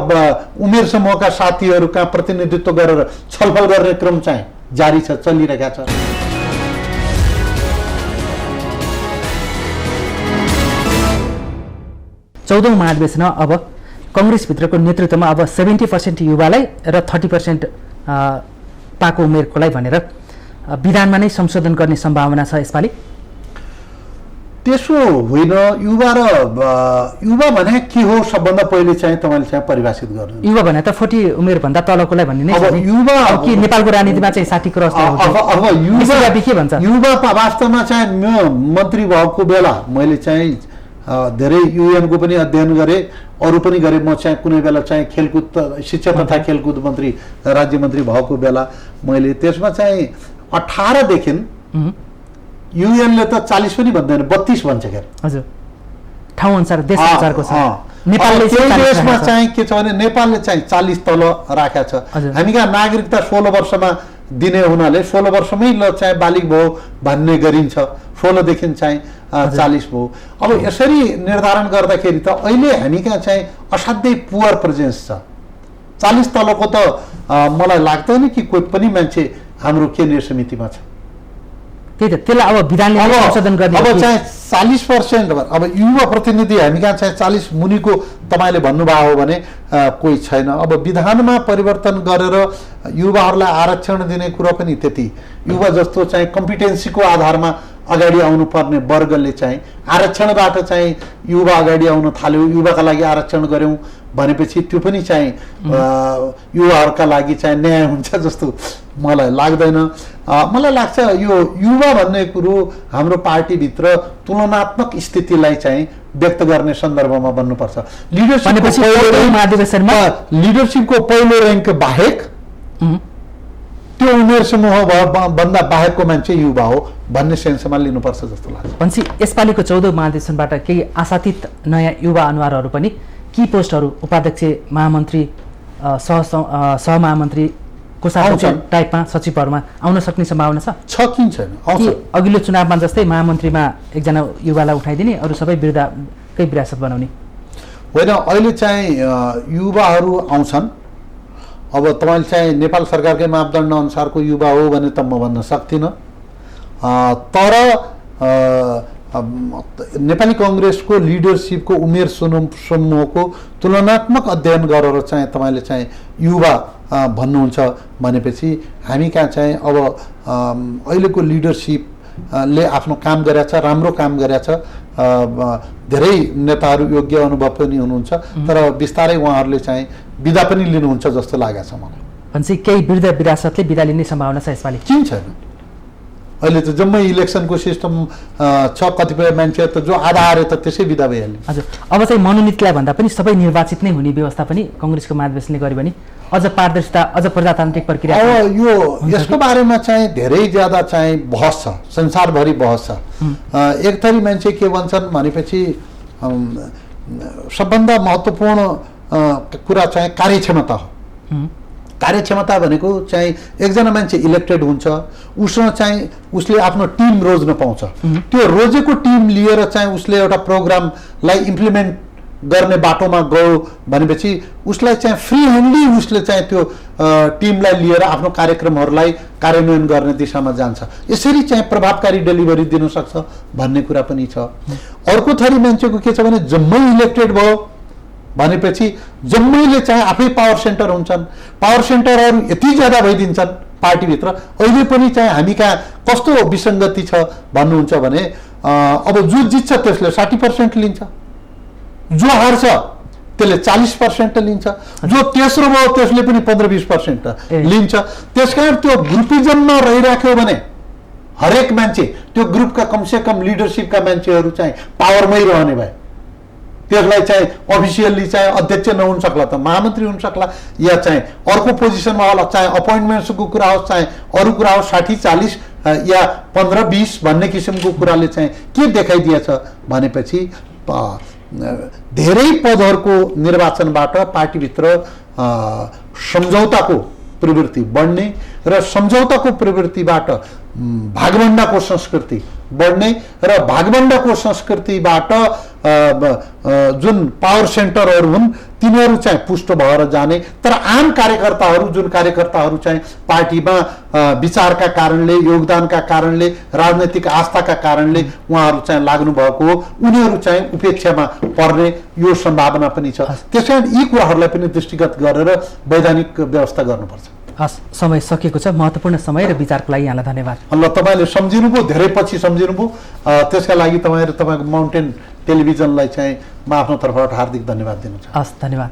उमेर समूहका साथीहरूका प्रतिनिधित्व गरेर छलफल गर्ने क्रम चाहिँ जारी छ, चलिरहेका छ। चौधौं महाधिवेशनमा अब कङ्ग्रेसभित्रको नेतृत्वमा अब 70% युवालाई र 30% पाको उमेरकोलाई भनेर विधानमा नै संशोधन गर्ने सम्भावना छ यसपालि? त्यसो होइन, युवा भने के हो सबभन्दा पहिले चाहिँ तपाईँले चाहिँ परिभाषित गर्नु। युवा भने त 40 उमेरभन्दा तलकोलाई भन्ने नै छ नि। युवा कि नेपालको राजनीतिमा चाहिँ 60 क्रस अब युवा के भन्छ? युवा वास्तवमा चाहिँ म मन्त्री भएको बेला मैले चाहिँ धेरै युएनको पनि अध्ययन गरेँ, अरू पनि गरेँ। म चाहिँ कुनै बेला चाहिँ खेलकुद शिक्षा तथा खेलकुद मन्त्री राज्य मन्त्री भएको बेला मैले त्यसमा चाहिँ 18 देखि युएनले त 40 पनि भन्दैन, 32 भन्छ क्या। हजुर, ठाउँ अनुसार देश अनुसारको छ। नेपालले देशमा चाहिँ के छ भने नेपालले चाहिँ 40 तल राखेको छ। हामी कहाँ नागरिकता 16 वर्षमा दिने हुनाले 16 वर्षमै ल चाहिँ बालिग भयो भन्ने गरिन्छ, 16 देखि चाहिँ 40 भयो। अब यसरी निर्धारण गर्दाखेरि त अहिले हामी कहाँ चाहिँ असाध्यै पुवर प्रेजेन्स छ। 40 तलको त मलाई लाग्दैन कि कोही पनि मान्छे हाम्रो केन्द्रीय समितिमा छ। त्यही त, त्यसलाई अब विधानले संशोधन गर्ने। अब चाहिँ 40% अब युवा प्रतिनिधि हामी कहाँ चाहिँ 40 मुनिको तपाईँले भन्नुभयो हो भने कोही छैन। अब विधानमा परिवर्तन गरेर युवाहरूलाई आरक्षण दिने कुरा पनि त्यति युवा जस्तो चाहिँ कम्पिटेन्सीको आधारमा अगाडि आउनुपर्ने वर्गले चाहिँ आरक्षणबाट चाहिँ युवा अगाडि आउन थाल्यो, युवाका लागि आरक्षण गऱ्यौँ भनेपछि त्यो पनि चाहिँ युवाहरूका लागि चाहिँ न्याय हुन्छ जस्तो मलाई लाग्दैन। मलाई लाग्छ यो युवा भन्ने कुरो हाम्रो पार्टीभित्र तुलनात्मक स्थितिलाई चाहिँ व्यक्त गर्ने सन्दर्भमा बन्नुपर्छ। लिडरसिपको पहिलो र्याङ्क बाहेक त्यो उमेर समूह भन्दा बाहेकको मान्छे युवा हो भन्ने सेन्समा लिनुपर्छ जस्तो लाग्छ। भनेपछि यसपालिको 14 महाधिवेशनबाट केही आशातीत नयाँ युवा अनुहारहरू पनि की पोस्टहरू उपाध्यक्ष, महामन्त्री, सहमहामन्त्री, कोषाध्यक्ष टाइपमा सचिवहरूमा आउन सक्ने सम्भावना छ किन छैन? कि अघिल्लो चुनावमा जस्तै महामन्त्रीमा एकजना युवालाई उठाइदिने, अरू सबै विरुद्धकै विरासत बनाउने? होइन, अहिले चाहिँ युवाहरू आउँछन्। अब तपाईँले चाहिँ नेपाल सरकारकै मापदण्ड अनुसारको युवा हो भने त म भन्न सक्दिनँ, तर नेपाली कङ्ग्रेसको लिडरसिपको उमेर समूहको तुलनात्मक अध्ययन गरेर चाहिँ तपाईँले चाहिँ युवा भन्नुहुन्छ भनेपछि हामी कहाँ चाहिँ अब अहिलेको लिडरसिपले आफ्नो काम गरेछ, राम्रो काम गरेछ। धेरै नेताहरू योग्य अनुभव पनि हुनुहुन्छ, तर बिस्तारै उहाँहरूले चाहिँ बिदा पनि लिनुहुन्छ जस्तो लागेको छ मलाई। भनेपछि केही वृद्ध विरासतले बिदा लिने सम्भावना छ यसपालि? किन छैन? अहिले त जम्मै इलेक्सनको सिस्टम छ, कतिपय मान्छे त जो आधा हारे त त्यसै बिदा भइहाल्यो। हजुर, अब चाहिँ मनोनितलाई भन्दा पनि सबै निर्वाचित नै हुने व्यवस्था पनि कङ्ग्रेसको महाधिवेशनले गर्यो भने अझ पारदर्शिता, अझ प्रजातान्त्रिक प्रक्रिया। अब यो यसको बारेमा चाहिँ धेरै ज्यादा चाहिँ बहस छ, संसारभरि बहस छ। एक थरी मान्छे के भन्छन् भनेपछि सबभन्दा महत्त्वपूर्ण कुरा चाहिँ कार्यक्षमता हो। कार्यक्षमता भनेको चाहिँ एकजना मान्छे इलेक्टेड हुन्छ, उसमा चाहिँ उसले आफ्नो टिम रोज्न पाउँछ। त्यो रोजेको टिम लिएर चाहिँ उसले एउटा प्रोग्रामलाई इम्प्लिमेन्ट गर्ने बाटोमा गयो भनेपछि उसलाई चाहिँ फ्री ह्यान्डली उसले चाहिँ त्यो टिमलाई लिएर आफ्नो कार्यक्रमहरूलाई कार्यान्वयन गर्ने दिशामा जान्छ। यसरी चाहिँ प्रभावकारी डेलिभरी दिन सक्छ भन्ने कुरा पनि छ। अर्को थरी मान्छेको के छ भने जम्मै इलेक्टेड भयो भनेपछि जम्मैले चाहिँ आफै पावर सेन्टर हुन्छन्। पावर सेन्टरहरू यति ज्यादा भइदिन्छन् पार्टीभित्र। अहिले पनि चाहिँ हामी कहाँ कस्तो विसङ्गति छ भन्नुहुन्छ भने अब जो जित्छ त्यसले 60% लिन्छ, जो हार्छ त्यसले 40% लिन्छ, जो तेस्रो भयो त्यसले पनि 15-20% लिन्छ। त्यसकारण त्यो ग्रुपिजममा रहिराख्यो भने हरेक मान्छे त्यो ग्रुपका कमसेकम लिडरसिपका मान्छेहरू चाहिँ पावरमै रहने भए त्यसलाई चाहिँ अफिसियल्ली चाहिँ अध्यक्ष नहुन सक्ला त महामन्त्री हुन सक्ला, या चाहिँ अर्को पोजिसनमा होला, चाहे अपोइन्टमेन्ट्सको कुरा होस् चाहे अरू कुरा होस्, 60-40 या 15-20 भन्ने किसिमको कुराले चाहिँ के देखाइदिएछ भनेपछि धेरै पदहरूको निर्वाचनबाट पार्टीभित्र सम्झौताको प्रवृत्ति बढ्ने र सम्झौताको प्रवृत्तिबाट भागभण्डाको संस्कृति बढ्ने र भागभण्डाको संस्कृतिबाट जुन पावर सेन्टरहरू हुन् तिनीहरू चाहिँ पुष्ट भएर जाने। तर आम कार्यकर्ताहरू जुन कार्यकर्ताहरू चाहिँ पार्टीमा विचारका कारणले, योगदानका कारणले, राजनैतिक आस्थाका कारणले उहाँहरू चाहिँ लाग्नु भएको हो, उनीहरू चाहिँ उपेक्षामा पर्ने यो सम्भावना पनि छ। त्यसैले यी कुराहरूलाई पनि दृष्टिगत गरेर वैधानिक व्यवस्था गर्नुपर्छ। हस्, समय सकिएको छ। महत्त्वपूर्ण समय र विचारको लागि यहाँलाई धन्यवाद। ल, तपाईँले सम्झिनुभयो, धेरै पछि सम्झिनुभयो, त्यसका लागि तपाईँको माउन्टेन टेलिभिजनलाई चाहिँ म आफ्नो तर्फबाट हार्दिक धन्यवाद दिन चाहन्छु। हस्, धन्यवाद।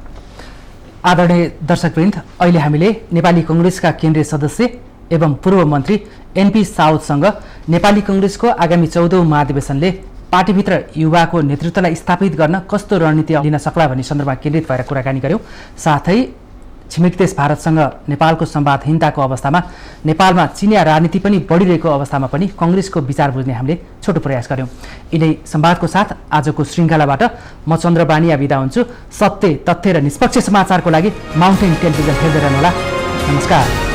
आदरणीय दर्शकवृन्द, अहिले हामीले नेपाली कङ्ग्रेसका केन्द्रीय सदस्य एवं पूर्व मन्त्री एनपी साउदसँग नेपाली कङ्ग्रेसको आगामी 14औं महाधिवेशनले पार्टीभित्र युवाको नेतृत्वलाई स्थापित गर्न कस्तो रणनीति लिन सक्ला भन्ने सन्दर्भमा केन्द्रित भएर कुराकानी गऱ्यौँ। साथै छिमेकी देश भारतसँग नेपालको संवादहीनताको अवस्थामा, नेपालमा चिनिया राजनीति पनि बढिरहेको अवस्थामा पनि कङ्ग्रेसको विचार बुझ्ने हामीले छोटो प्रयास गऱ्यौँ। यिनै संवादको साथ आजको श्रृङ्खलाबाट म चन्द्र बानिया बिदा हुन्छु। सत्य, तथ्य र निष्पक्ष समाचारको लागि माउन्टेन टेलिभिजन हेर्दै रहनुहोला। नमस्कार।